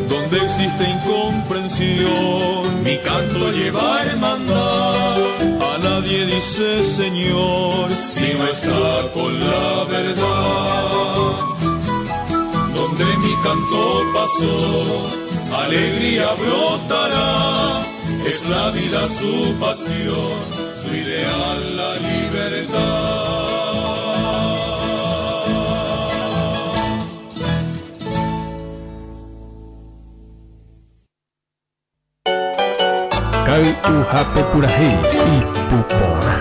Donde existe incomprensión, mi canto lleva hermandad. A nadie dice Señor si no está con la verdad. Donde mi canto pasó, alegría brotará. Es la vida su pasión, su ideal la libertad. Kai uhape purahi y pupona.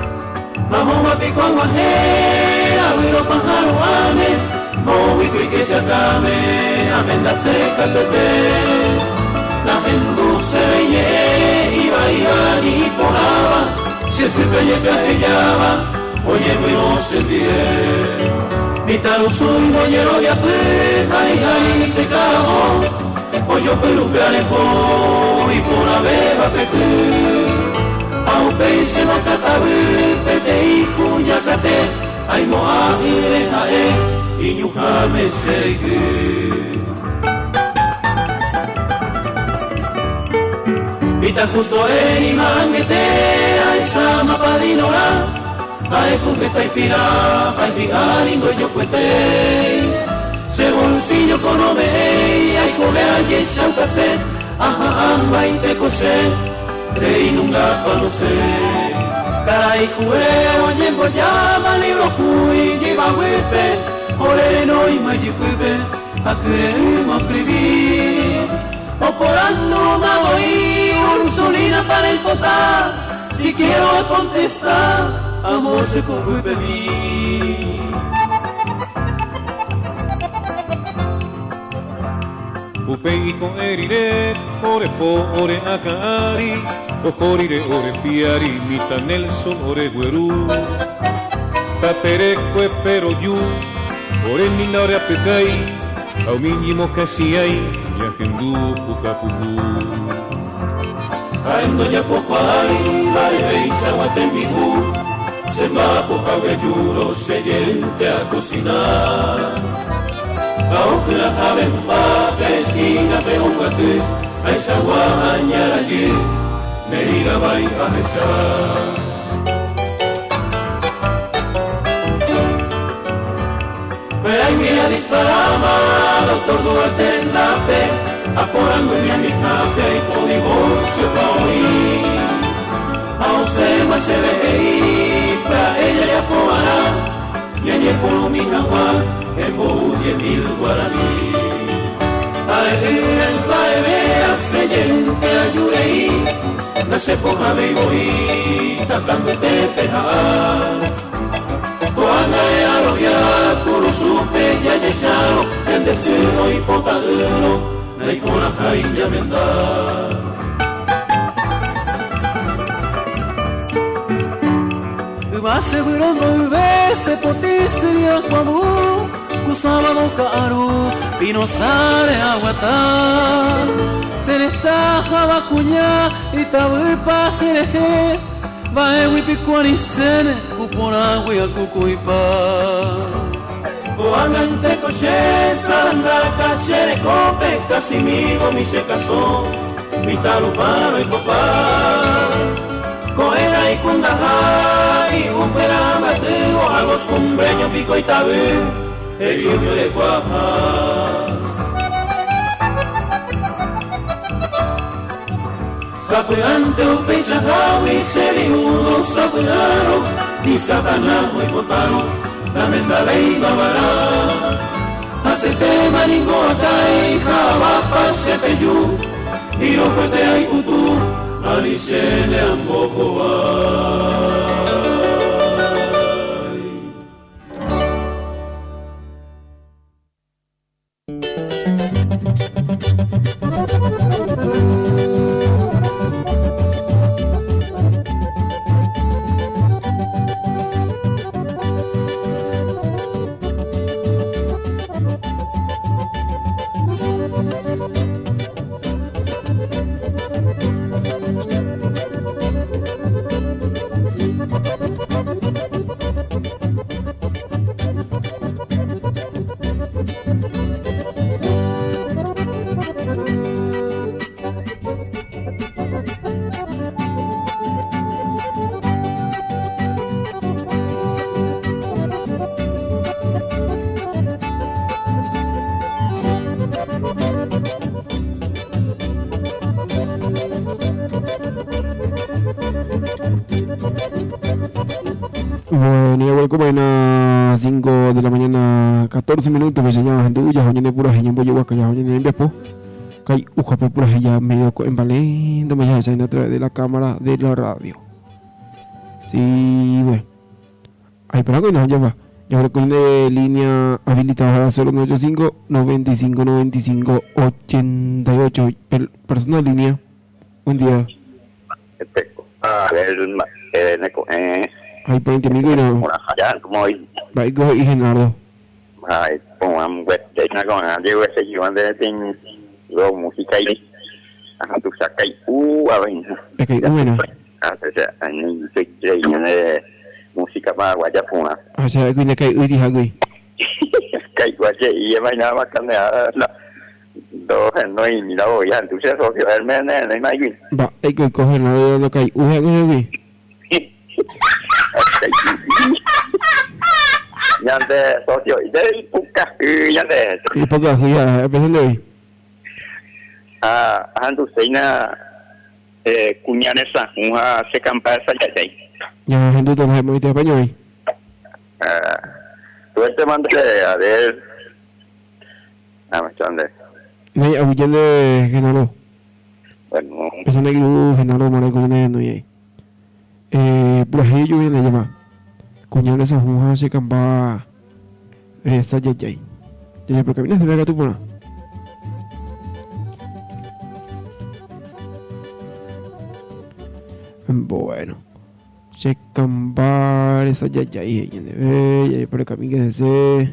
Vamos a pico guajera, huiro pájaro ame, movico y que se acabe, amenda seca pepe. La gente se veía, iba y ponaba, si se veía que ellaba, oye bueno sentiré. Mitad soy boyero de apeja y ahí se clavó, oye peluquear en y por la beba pecu. Au peise makatabu, pete iku nyakate, ai moa ire hae, inyuhame seiku. Ita justo eri mangete, ai sama padinora, ai pugeta y pira, ai pigaringo yo cuete. Se bolsillo conome, ai come aye saukase, aha amba y te cose. Rey nunca conoce, caray cuero, llevo llama, libro fui, lleva huepe, oreno y mayipuepe, a queremos escribir, o por ando me voy, ursulina para el potar, si quiero contestar, amor se corrupe mí. Upei con erire, ore ore akari, oporire ore piari, mita Nelson ore guerú. Taterecue pero yu, ore nina ore apecai, au mínimo casi hay, ya gendu fukapuku. Aendo ya poco hay, vale veisa guatembigu, se va poca velluro, se yente a cocinar. Kaukla habemba pesquina peongate aisawa anyaraji meriga bai ahesa. Pero ahí me disparaba doctor Duarte en la pe, aporando mi amicape y por divorcio pa oír. Aún se más se ve para ella ya poará, y allí por mi agua. El boye mil guaraní Alegría en paevea se yente ayurei Nace poja beiboí Tacando te pejar Coana e arobia Kuru supe ya yesharo En deseo y potadero Naikona jailla mendar Ubase burondo ubese potisiria kwamu Kusama caro y no sale aguatar se les saja vacuña y tabuipa se deje va huipicuani sene upona huia cucuipa Coangante coche saranda cachere cope casimigo mi se casó mi talupano y copa coera y kundaja y upera bateo a los cumbreños pico y tabú el lluvio de cuaja Sapeante o peixajao y seriudo sapearo y satanás muy potaro también da ley babará hacete maringo acá y jabapa se peyú y lo fuete hay putú alishene ambojoa. Bueno, ya vuelco a 5 de la mañana, 14 minutos, me enseñaba en ya hoy en pura ya voy a ya hoy en Biapo, que uja pura ya medio en valendo, me ya a través de la cámara de la radio. Sí, bueno. Ay, pero que no, ya va. Ya vuelco de línea habilitada 085 95 95 88. Persona de línea. Buen día. Ay, 20 mil no. Ya, como hoy. Va y Genardo. Ay, como un web de una con Diego ese yo ande en lo música y ajá tu saca y a ver. Es que bueno. Ah, o sea, en de música para guayapuna. O sea, que que hoy día güey. Que guaye y me nada más que dos no y mira voy a tu se socio el men no hay más güey. Va, hay que coger la de que uja güey. Yande socio y de puca yande Y poco ya empezando hoy. Andu seina cuñanesa una se campa esa ya ahí. Ya gente te muy te apaño hoy. Tú te mandas a ver me chande. No hay huyendo de Genaro. Bueno, Persona que Genaro mora con no hay. Por ahí yo viene llama. Cuñales a Juan se campa esa ya. Ya porque vienes de ver a tu pona. Bueno. Se campa esa ya y por el camino que se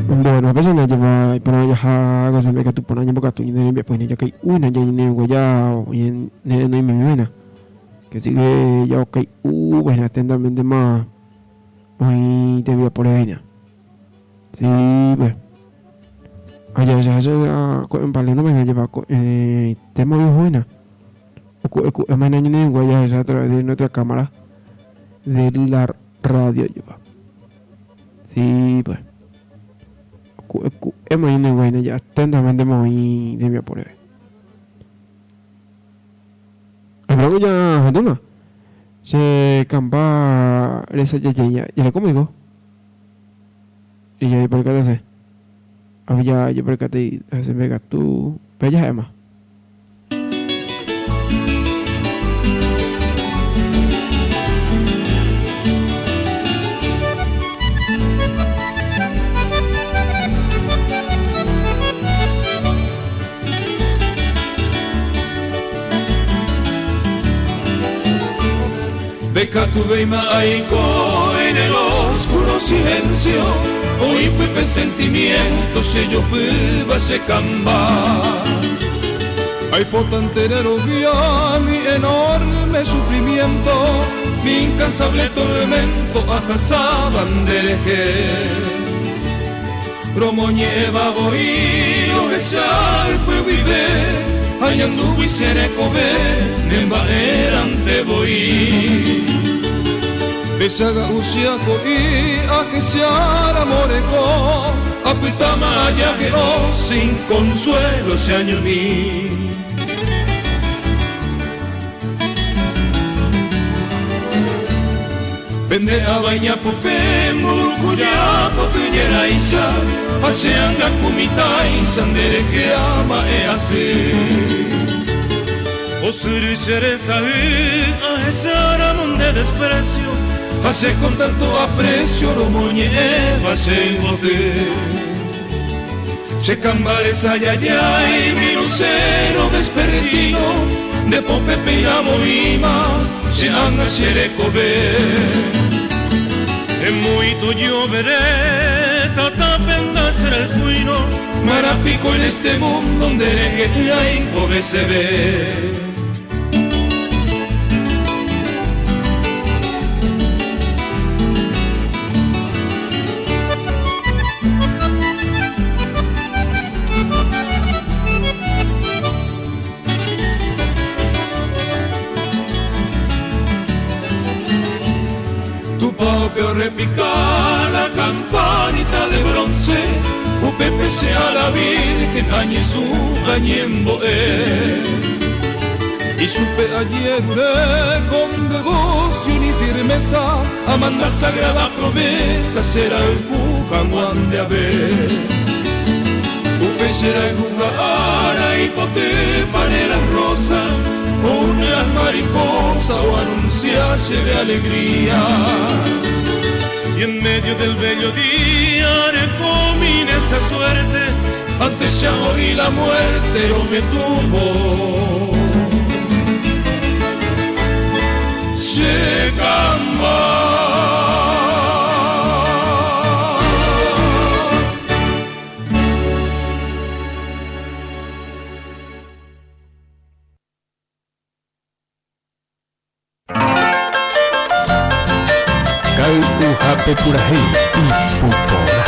Bueno, persona lleva para ya que se me que tu pona boca tu ni me pues ya que una ya ni guaya y en no me buena que sigue ya ok bueno atentamente más muy te voy a por ella sí pues allá ya se en paleno me lleva tema muy buena o mañana ni guaya ya a través de nuestra cámara de la radio lleva sí pues hemos ido en Guayna ya atentamente muy de mi por ahí. Hablamos ya Janduna. Se campa esa ya le conmigo. Y ya por qué hace. Había yo por qué te hace mega tú. Bella Emma. Deja tu veima aiko en el oscuro silencio hoy pues sentimientos se yo pueda se cambar. Ay, potenterero vía mi enorme sufrimiento, mi incansable tormento hasta sabandereje. Romoñeva voy o echar pues vive, añandu y serecobe, nembaerante voy. Besaga usiako y a que se amoreco, apitama ya que oh, sin consuelo se añadí. Vende a baña pope, murucuya, potuñera isha, aseanga kumita y sandere que ama e hace. O suricere a esa ramón de desprecio, hace con tanto aprecio, romoñe eva se bote. Se cambare sayayay, mi lucero vespertino, de pope peinamo ima, se anga serecobe. En muito lloveré, tatapenda será el cuino, marapico en este mundo donde hay cobe se ve. Papio repicar la campanita de bronce, o Pepe sea la Virgen, añe su gañembo Y supe ayer con devoción y firmeza, Amanda sagrada promesa será el bucanguán de haber. Upe será el jugar y pote para las rosas, une las mariposas o anunciarse de alegría. Y en medio del bello día recomine esa suerte, antes ya oí la muerte lo que tuvo. Se camba. Hape Purají y Pupona.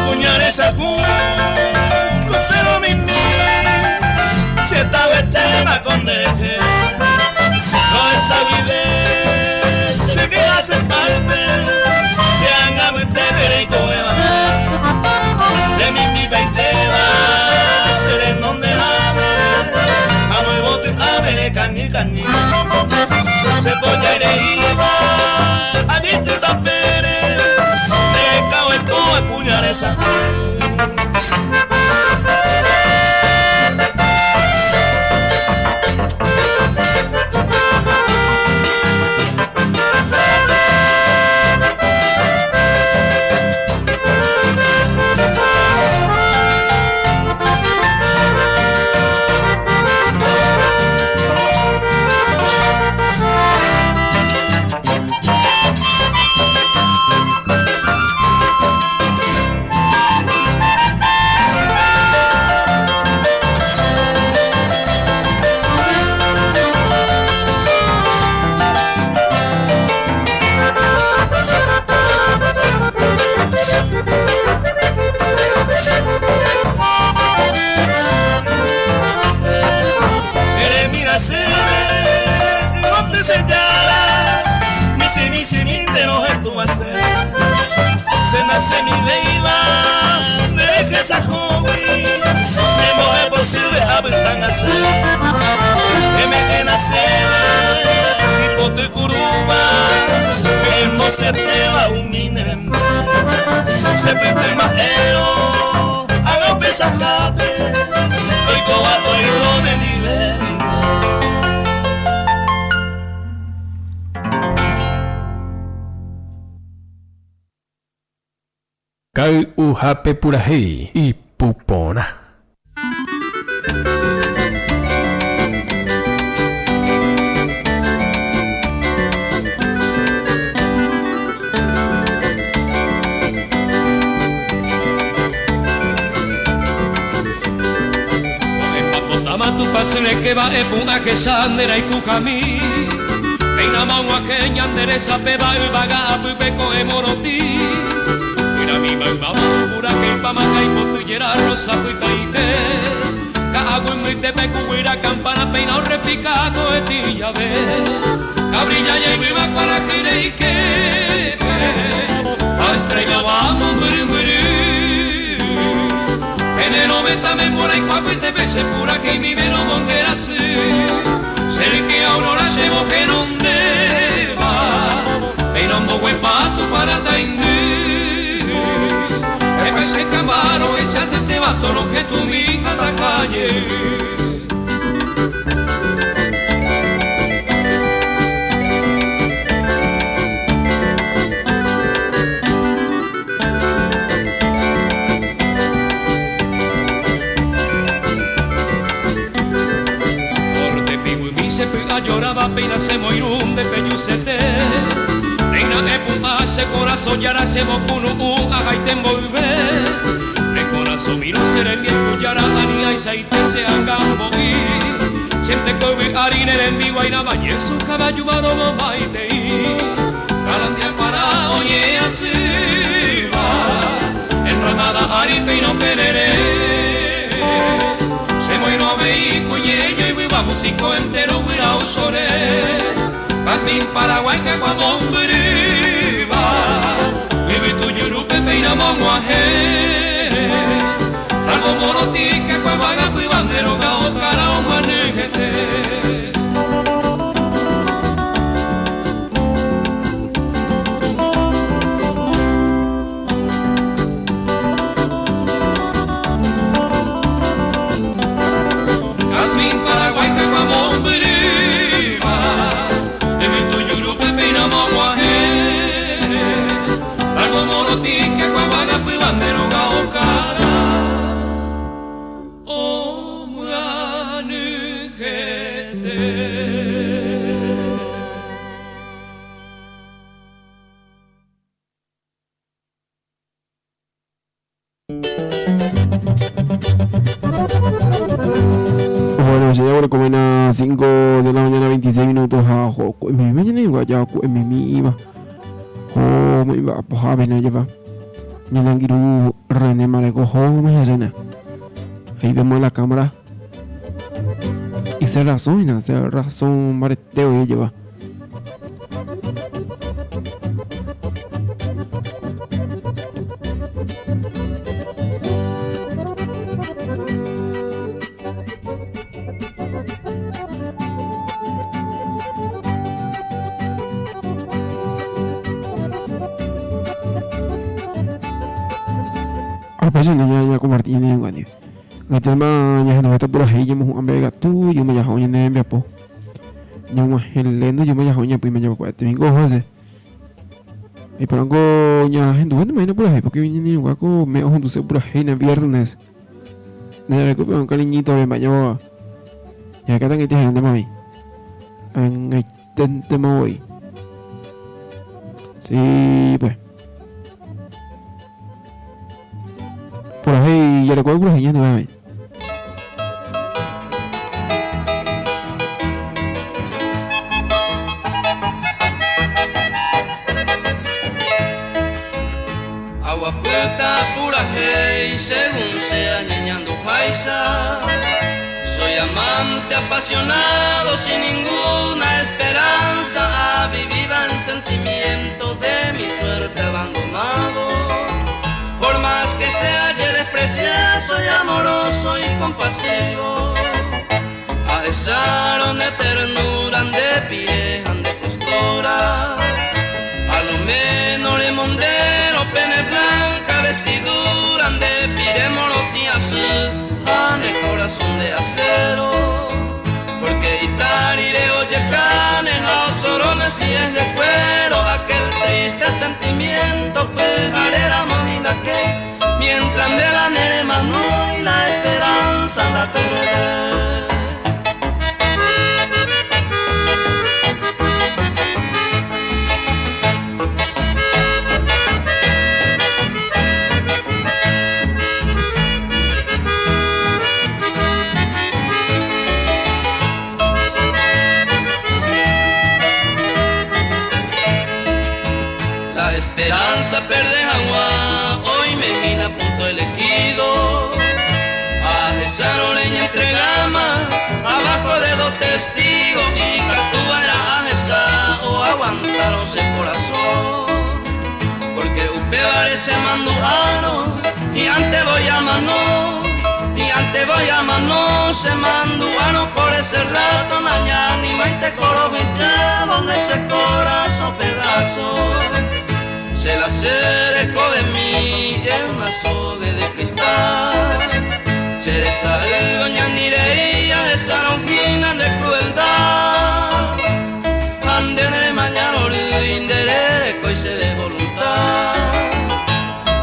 Puñaresa cero mimi, si esta vez te la condeje, no esa vive, se queda sin parte. De mi peiteba, seré donde ame, amo y bote ame, cañi, se pone aire y va, allí te tapere, de cao el coe puñaresa. Se nace mi leiva, deje esa joven, me es posible habitar nacer, me nacer, y pote curuba, que no se te va un minerem, se pete maero, haga pesajape, hoy cobato y lo de nivel. Kau uhape purahi y pupona. Tu pasele que va e puna que sandera y kujami Peina maua que ñanderesa peba y vaga a pupeco e moroti Mira mi mauma pura que pamaca y potuyera rosa puitaite Ka agua en muite me cuira campana peina o repicaco e tilla ve Cabrilla y viva cuara gire y que A estrella vamos muri Enero me mora y cuapo y te pese pura que mi meno monguera se Ser que aurora se moje donde va Peina un buen pato para taindí Que pese camaro que se hace te bato lo que tu mi cata calle Lloraba peina se moirún de peyucete Reina de puma se corazón yara se mocuno agaiten volve De corazón miro ser el viejo yara ania y saite se hagan moví Siente que harina en mi guaina bañe su caballo maro bobaite Galandia para oye así va Enramada ari peino peleré Se moiro veí cuñeño y va músico entero huira usore Pasmin Paraguay que cuando va Vive tu yurupe peina monguaje Algo moroti que cuavaga y bandero gao cara o manejete Bueno, ya ahora como en 5 de la mañana 26 minutos a Joco. En mi mañana igual ya en mi mima. Oh, me va a poner a llevar. Ya no quiero René Mareco, me llena. Ahí vemos la cámara. Y se razón, mareteo y lleva. Pues ya compartí en el guardia. El tema ya no está por ahí, ya hemos un hambre tú, yo me llamo en el viapo. Ya más el lendo, yo me llamo ya pues me llamo pues te vengo José. Y por algo ya gente bueno me viene por ahí porque viene en guaco me ojo entonces por ahí en el viernes. Me recupero un cariñito de mayo. Ya acá están este grande mami. En el tema hoy. Sí, pues. Por ahí, ya recuerdo por ahí, ya no va a ver. Agua puerta pura hey, según sea ñeñando paisa. Soy amante apasionado sin ninguna esperanza. Viviva en sentimiento de mi suerte abandonado. Por más que se halle despreciado, soy amoroso y compasivo. Aesaron de ternura, de pie, de postura. A lo menos le mondero, pene blanca, vestidura, de pire moroti azul, de corazón de acero. Porque itarire oye canes, a sorones si es de cuero, aquel triste sentimiento, pues haré la monina. anda que mientras me la nere mano y la esperanza anda a perder. Esperanza perde agua, hoy me vine a punto elegido a esa oreña entre gamas, abajo de dos testigos y Catúa era a esa o aguantaron ese corazón, porque usted parece manduano y antes voy a mano, y antes voy a mano, se manduano por ese rato, naña ni maite coro bichaba, ese corazón pedazo. Se la acercó de mí en una soga de cristal. Se desalió doña Nireia, esa lonjina de crueldad. Ande de mañana linderere, coi se ve voluntad.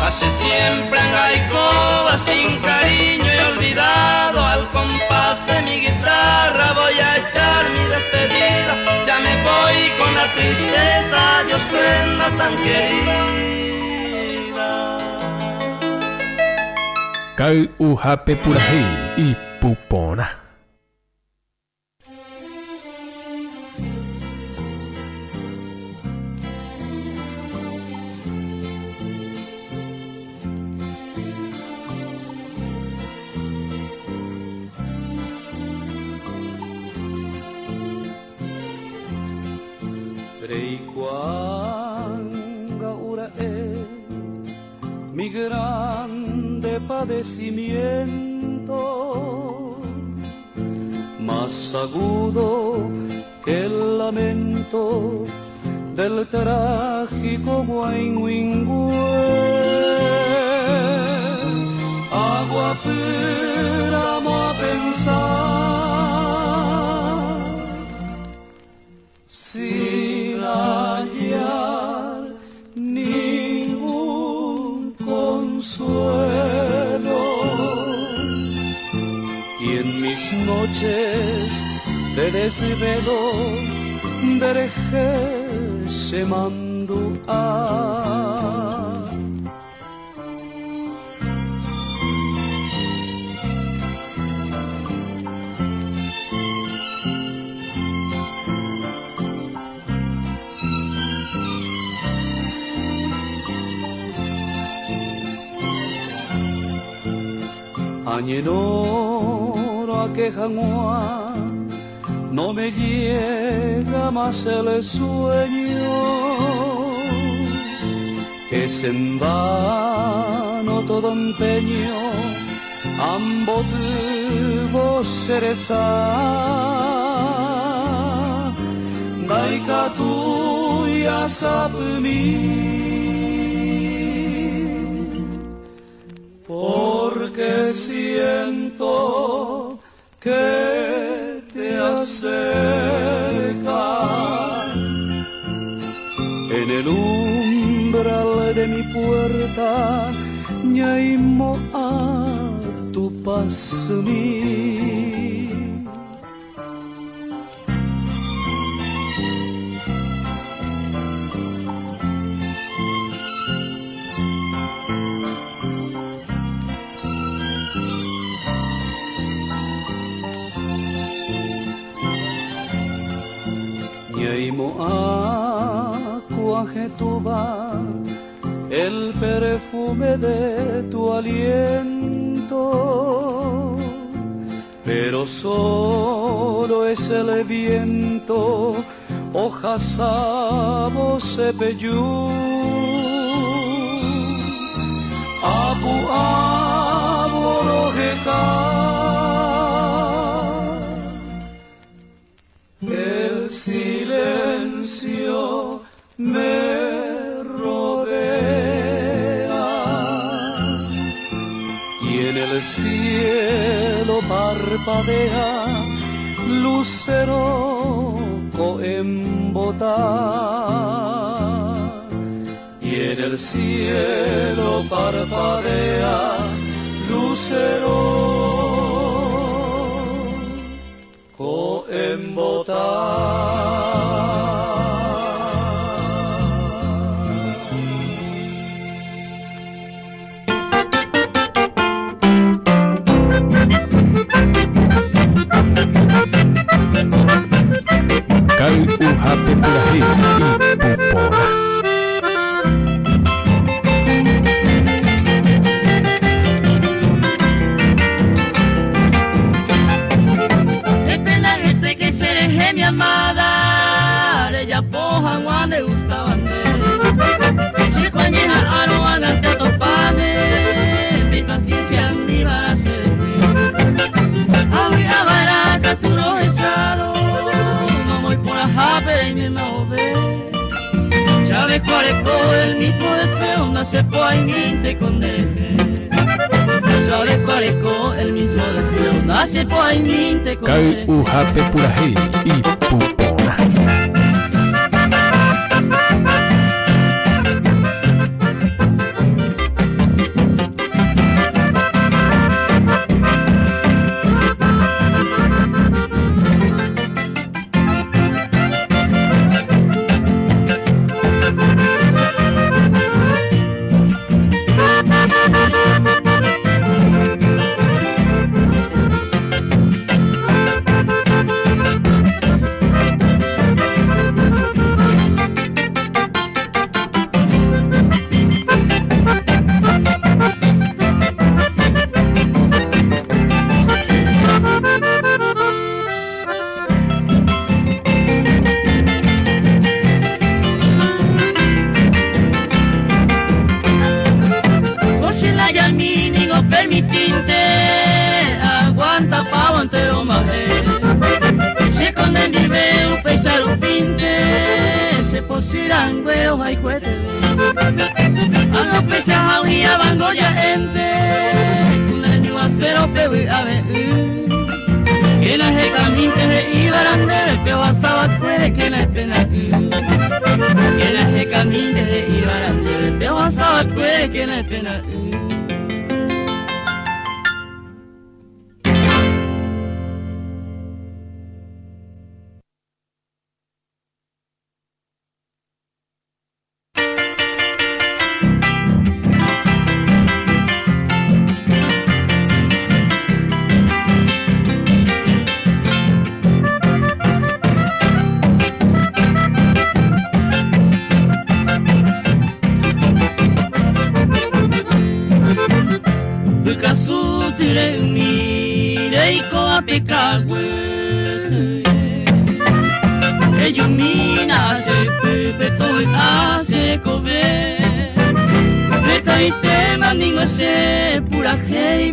Hace siempre en Gaicoba, sin cariño y olvidado. Al compás de mi guitarra voy a echar mi despedida. Ya me voy con la tristeza, Dios prenda tan querida. Kau uhape purahi y pupona. Breikuanga ura mi grande padecimiento, más agudo que el lamento del trágico Guainguingüe. Agua péramo a pensar sin hallar ningún consuelo, y en mis noches de desvelo dereje se mandua. Añenoro a quejangua, no me llega más el sueño, es en vano todo empeño, ambos vos cereza, daika tuya sapmi. Porque siento que te acercas en el umbral de mi puerta, ñaimo a tu paso mí. Ñaimo acuajetuba el perfume de tu aliento, pero solo es el viento, hojas sabo sepeyú, apu aborojeka. El silencio me rodea y en el cielo parpadea lucero coembota, y en el cielo parpadea lucero coembotar. Kai uhape purahi y pupora. Es pena gente que se deje mi amada, ella poja guane gustaban si cuañeja aro agante topane, mi paciencia mi para ser había barata tu rojezado. Pero y mi ve, sabe cuál es el mismo deseo, no se puede te condeje. Sabe cuál es el mismo deseo, no se puede te condeje. Kai uhape purahi y pupora.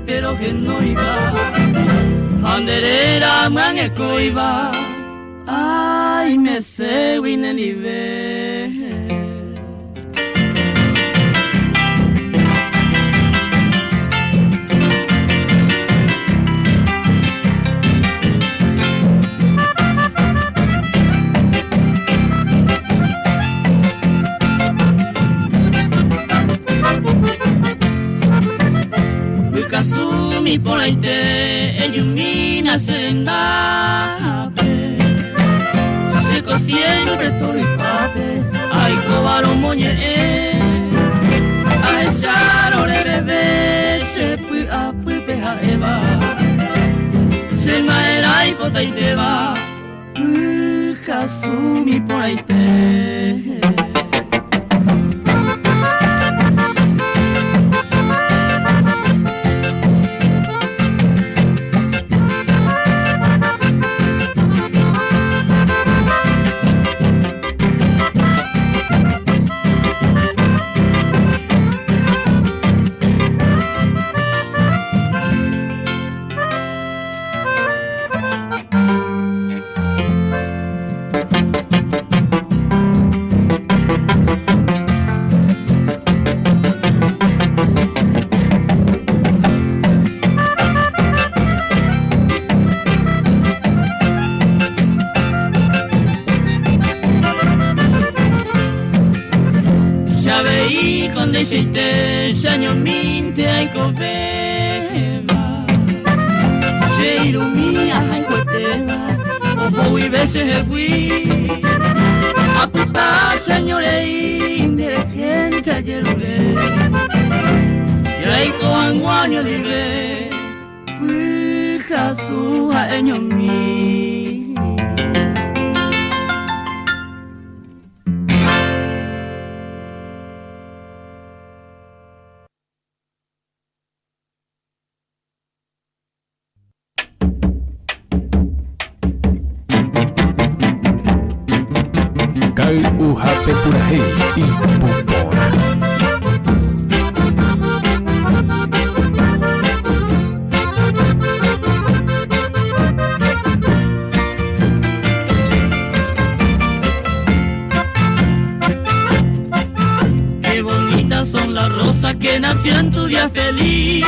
Pero que no iba, anderera man ecoiba, ay me se winen y ve. Kasumi por ahí te ilumina senate, seco siempre estoy pape, ay cobaro moñe, a esa hora bebé se fue a peja eva, se maera y pota y te va, Kasumi por ahí te. con de seite Señor minte ay covema Seirumi ay cuetema Ojo y veces el gui A puta señores inteligente ayer Yai koan wanyo libre Fika suha enyomi Kai uhape purahe y pupona. Qué bonitas son las rosas que nació en tu día feliz,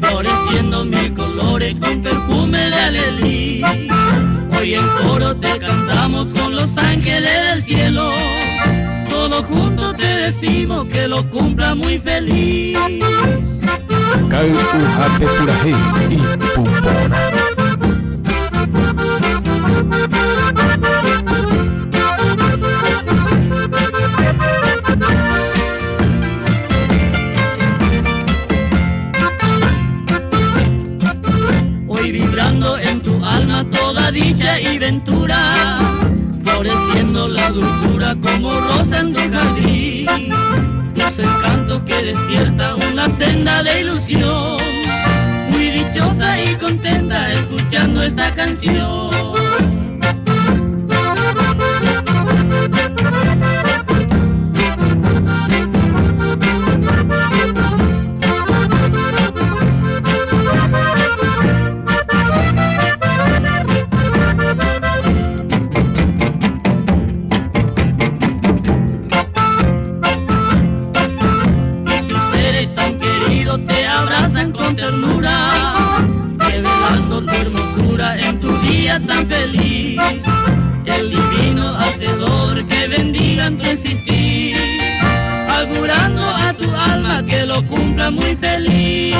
floreciendo mil colores con perfume de alelí. Hoy en coro te cantamos con los ángeles del cielo, todos juntos te decimos que lo cumpla muy feliz. Kai uhape purahe y pupona. Hoy vibrando en tu alma toda dicha y ventura, floreciendo la dulzura como rosa en tu jardín. Los encantos que despierta una senda de ilusión, muy dichosa y contenta escuchando esta canción. Te abrazan con ternura, revelando tu hermosura en tu día tan feliz. El divino hacedor que bendiga en tu existir, augurando a tu alma que lo cumpla muy feliz.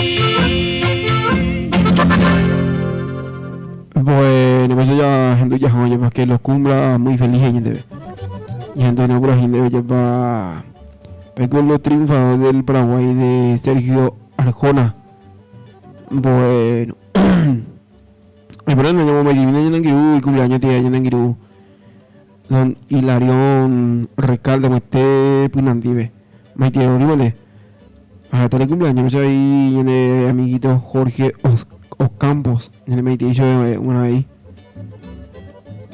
Bueno, pues ya gente ya oye para que lo cumpla muy feliz gente. Y gente no por gente ya va con los triunfadores del Paraguay de Sergio Arjona. Bueno, el programa llamó Medivina Yananguirú y cumpleaños de Yananguirú. Don Hilarión Recalde Mete Punandive. Maite Orimane. Hasta el cumpleaños, pues ahí viene amiguito Jorge Ocampos. En me hizo una vez.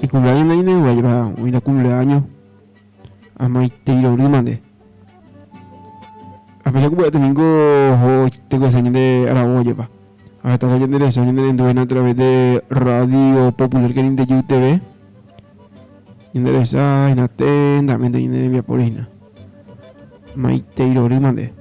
Y cumpleaños de Yananguirú, lleva hoy la cumpleaños a Maite Orimane. A pesar que domingo tengo señal de Aragoye pa. A estar leyendo la señal de Enduena a través de Radio Popular que de YouTube. Interesa en atentamente en envía por Ina. Maite Irorimande.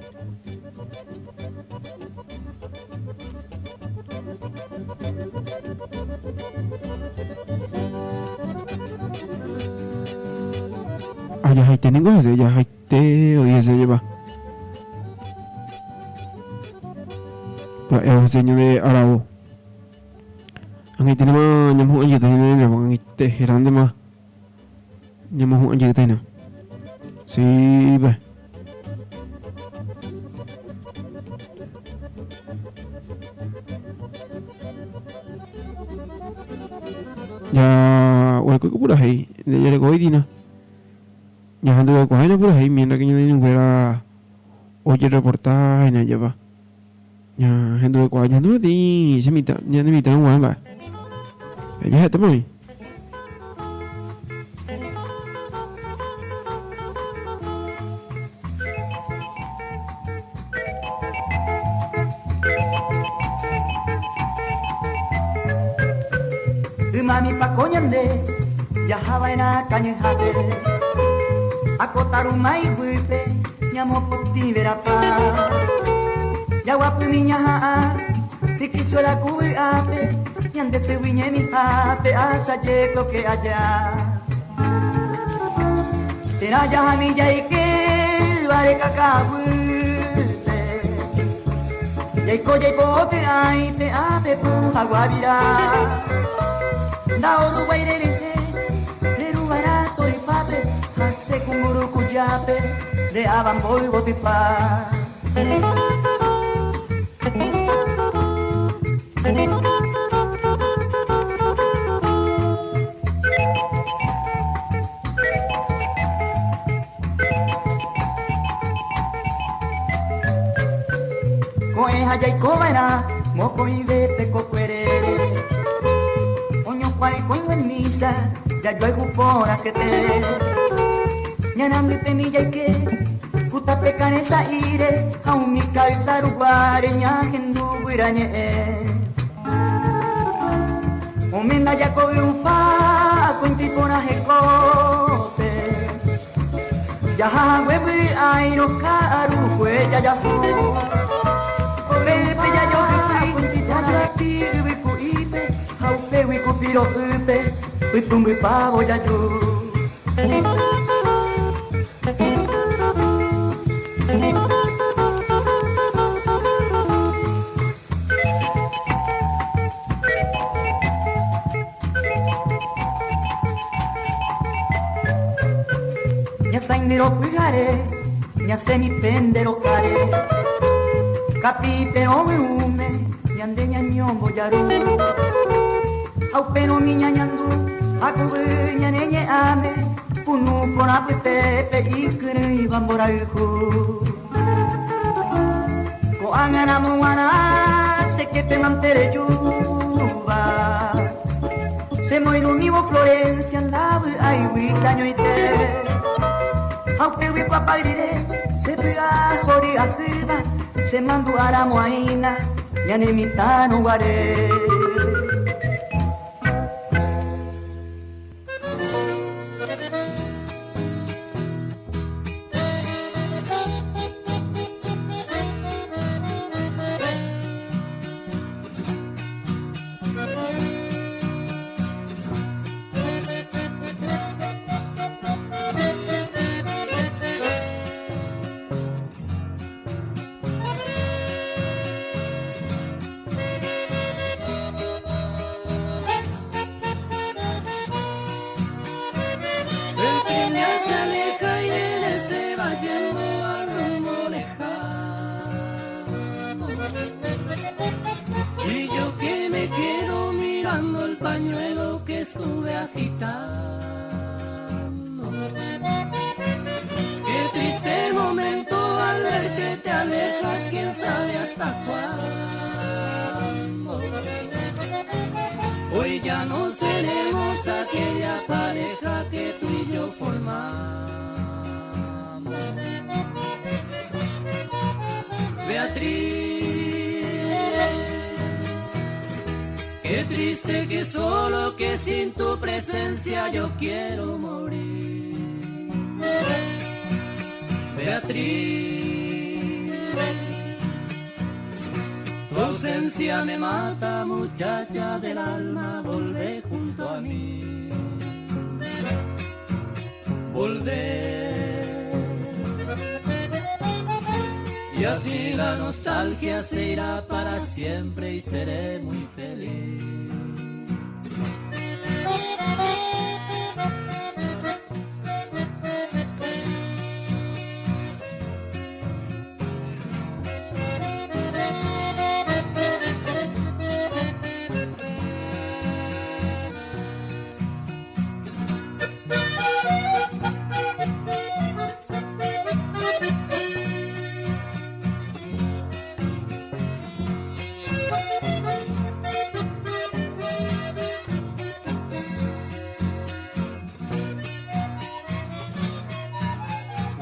Ya hay tengo ese, ya hay te hoy se lleva. El señor de Arabo. Ang tenemos nyamuk aja tadi ni, bang itu heran deh mah. Nyamuk aja tadi na. Si bah. Ya, orang kau pura hai, dia jadi kau ini na. Jangan tu kau hai na pura hai, mian lagi ni negara. Oje reportaj na aja bah. Ya, gente de cuaya no di, se mita, ya ni mita nguan ba. Ya está muy. Mami pakonyande, ya hawaina kanyehate. Aku tarumai buipe, nyamo puti verapa. Ya wapu minya haa, tikisuela kubi ape, yande se wiñe mi ate, asa yeko que allá. Tera ya mi ya ike, de cacahuete. Y coye te ay te ave pu aguavira. Da Uruguay de barato de padre, hace kumuru kuyape, de abamboy botipa. Haya y cobera, moco y vete cocuerere. Oño cual coño en misa, ya yo hay cupona siete. Ñanambi pemilla y que, puta pecan el saire, aún mi calza rubare, ñajendu guirañe. Omenda ya coge un fa, con tipona jecote. Ya huevi ay no caru, pues ya fu. Pepe ya yo fui, ya yo aquí fui ipe, haupe fui cupiro upe, fui tumbi pavo ya yo. Ya saindero cuigare, ya se mi pendero care. Capi pero me hume, yande ñañombo yaru. Au pero mi ñañandu, akube ñaneñe ame, punu pona pepe ikere bambora ihu. Ko angana muana, se que te mantere yuba. Se moiru nivo Florencia, lave ai wisaño ite. Au pewi papairire, se pega jori asiba. Se mandu aramo aina, yanemitano guare. Estuve agitando. Qué triste momento al ver que te alejas, quién sabe hasta cuándo. Hoy ya no seremos aquella pareja que tú y yo formamos. Beatriz, qué triste que solo que sin tu presencia yo quiero morir. Beatriz, tu ausencia me mata, muchacha del alma, volvé junto a mí. Volver. Y así la nostalgia se irá para siempre y seré muy feliz.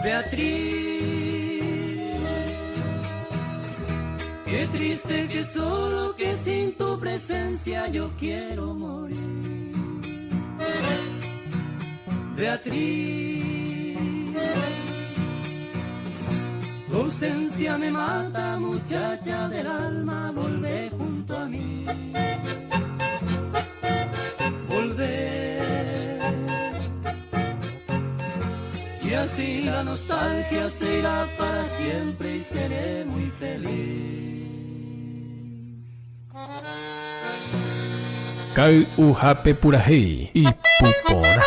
Beatriz, qué triste que solo que sin tu presencia yo quiero morir. Beatriz, tu ausencia me mata, muchacha del alma, volvé junto a mí. Volver. Y y así la nostalgia se irá para siempre y seré muy feliz. Kau uhape purahi y pupora.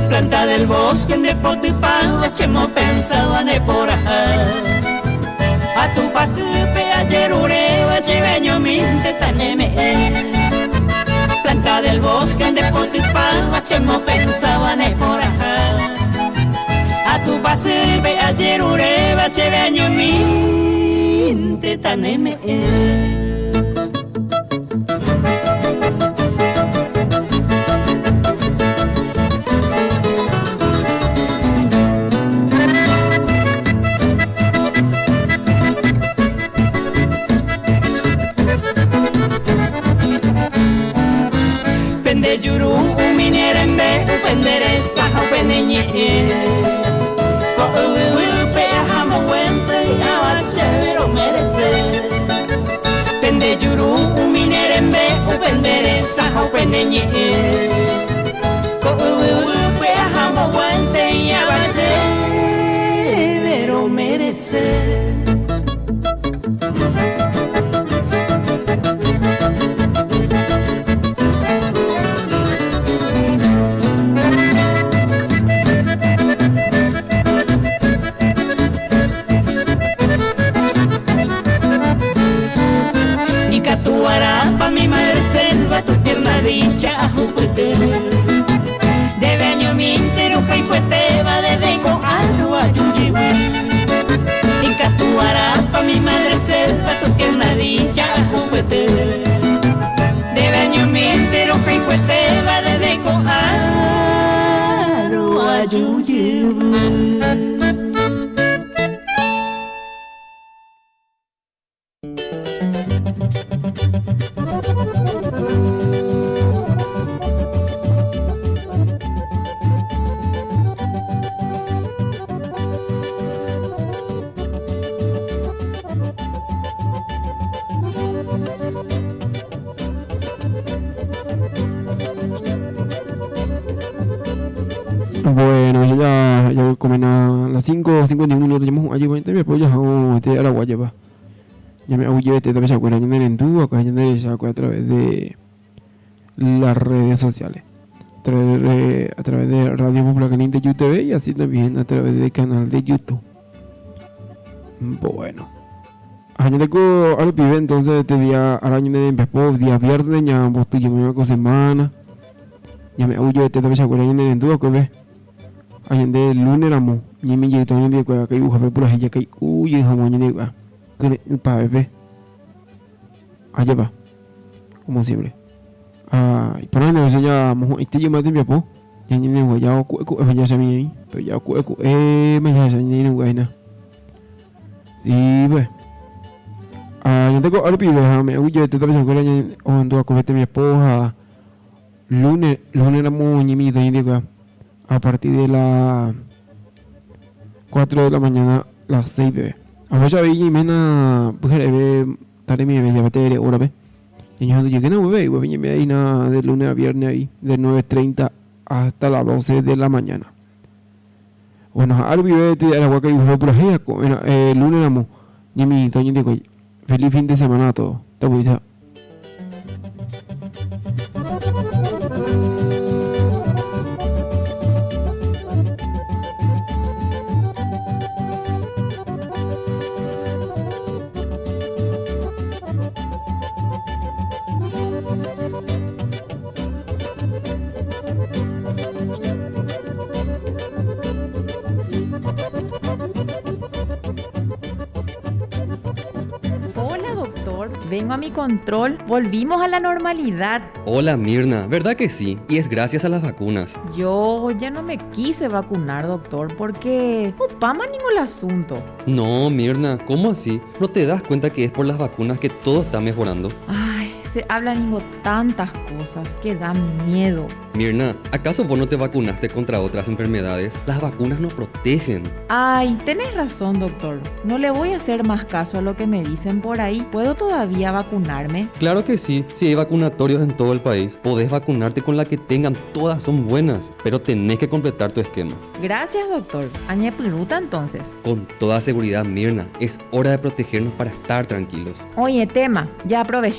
Planta del bosque de Potipán, chemo pensaban de por acá. A tu pasupe ayer ureba, cheveño minte taneme. Planta del bosque de Potipán, chemo pensaban de por acá. A tu pasupe ayer ureba, cheveño minte taneme. Yuru uminerembe upendere saha upenenye ko upe hamo wente awachero merece pende yuru uminerembe upendere saha upenenye ko upe hamo wente awachero merece. Pa mi madre selva tu tierna dicha ajupete de año mi entero jaipuete va desde con algo ayuyiwe y catuara pa mi madre selva tu tierna dicha ajupete de año mi entero jaipuete va desde con algo ayuyiwe. Bueno, ya comen a las 5:51 minutos, ya hemos allí, bueno, después ya vamos a Araguaya, pa. Ya me hago llevete, también se acuerdan en el tubo, acá en el a través de las redes sociales. A través de Radio Popular Caliente YouTube y así también a través del canal de YouTube. Bueno. Ayer con al pibe entonces este día araño en el día viernes ya vos tú me con semana. Ya me hago llevete, también se acuerdan en el tubo, que ve. Ayer de lunes la mo, ni me llevo también de que hay un café por ahí, que hay uy, jamón y va. Para bebé. Allá va. Como siempre. Y por ahí no sé ya, este yo más de mi papá. Ya ni me voy a ya se me pero ya me ya se ni guayna. Y pues. Yo tengo al pibe, me oye, te traes con ella ando a comerte mi esposa. Lunes la mo ni mi digo a partir de las 4 de la mañana, las 6 bebé. A ver, ya veía mena, pues tarde mi bebé, ya batería, ahora ve. Y yo dije que no, bebé, y me ahí nada de lunes a viernes ahí, de 9:30 hasta las 12 de la mañana. Bueno, al bebé te era guaca y fue por ahí, lunes amo, ni mi Toño digo, feliz fin de semana a todos. Te voy a Vengo a mi control, volvimos a la normalidad. Hola Mirna, ¿verdad que sí? Y es gracias a las vacunas. Yo ya no me quise vacunar, doctor, porque upama ningún asunto. No, Mirna, ¿cómo así? ¿No te das cuenta que es por las vacunas que todo está mejorando? Ay, se hablan tantas cosas que dan miedo. Mirna, ¿acaso vos no te vacunaste contra otras enfermedades? Las vacunas nos protegen. Ay, tenés razón, doctor. No le voy a hacer más caso a lo que me dicen por ahí. ¿Puedo todavía vacunarme? Claro que sí, si hay vacunatorios en todo el país, podés vacunarte con la que tengan, todas son buenas, pero tenés que completar tu esquema. Gracias, doctor. Añepiruta entonces. Con toda seguridad, Mirna, es hora de protegernos para estar tranquilos. Oye, Tema, ya aproveché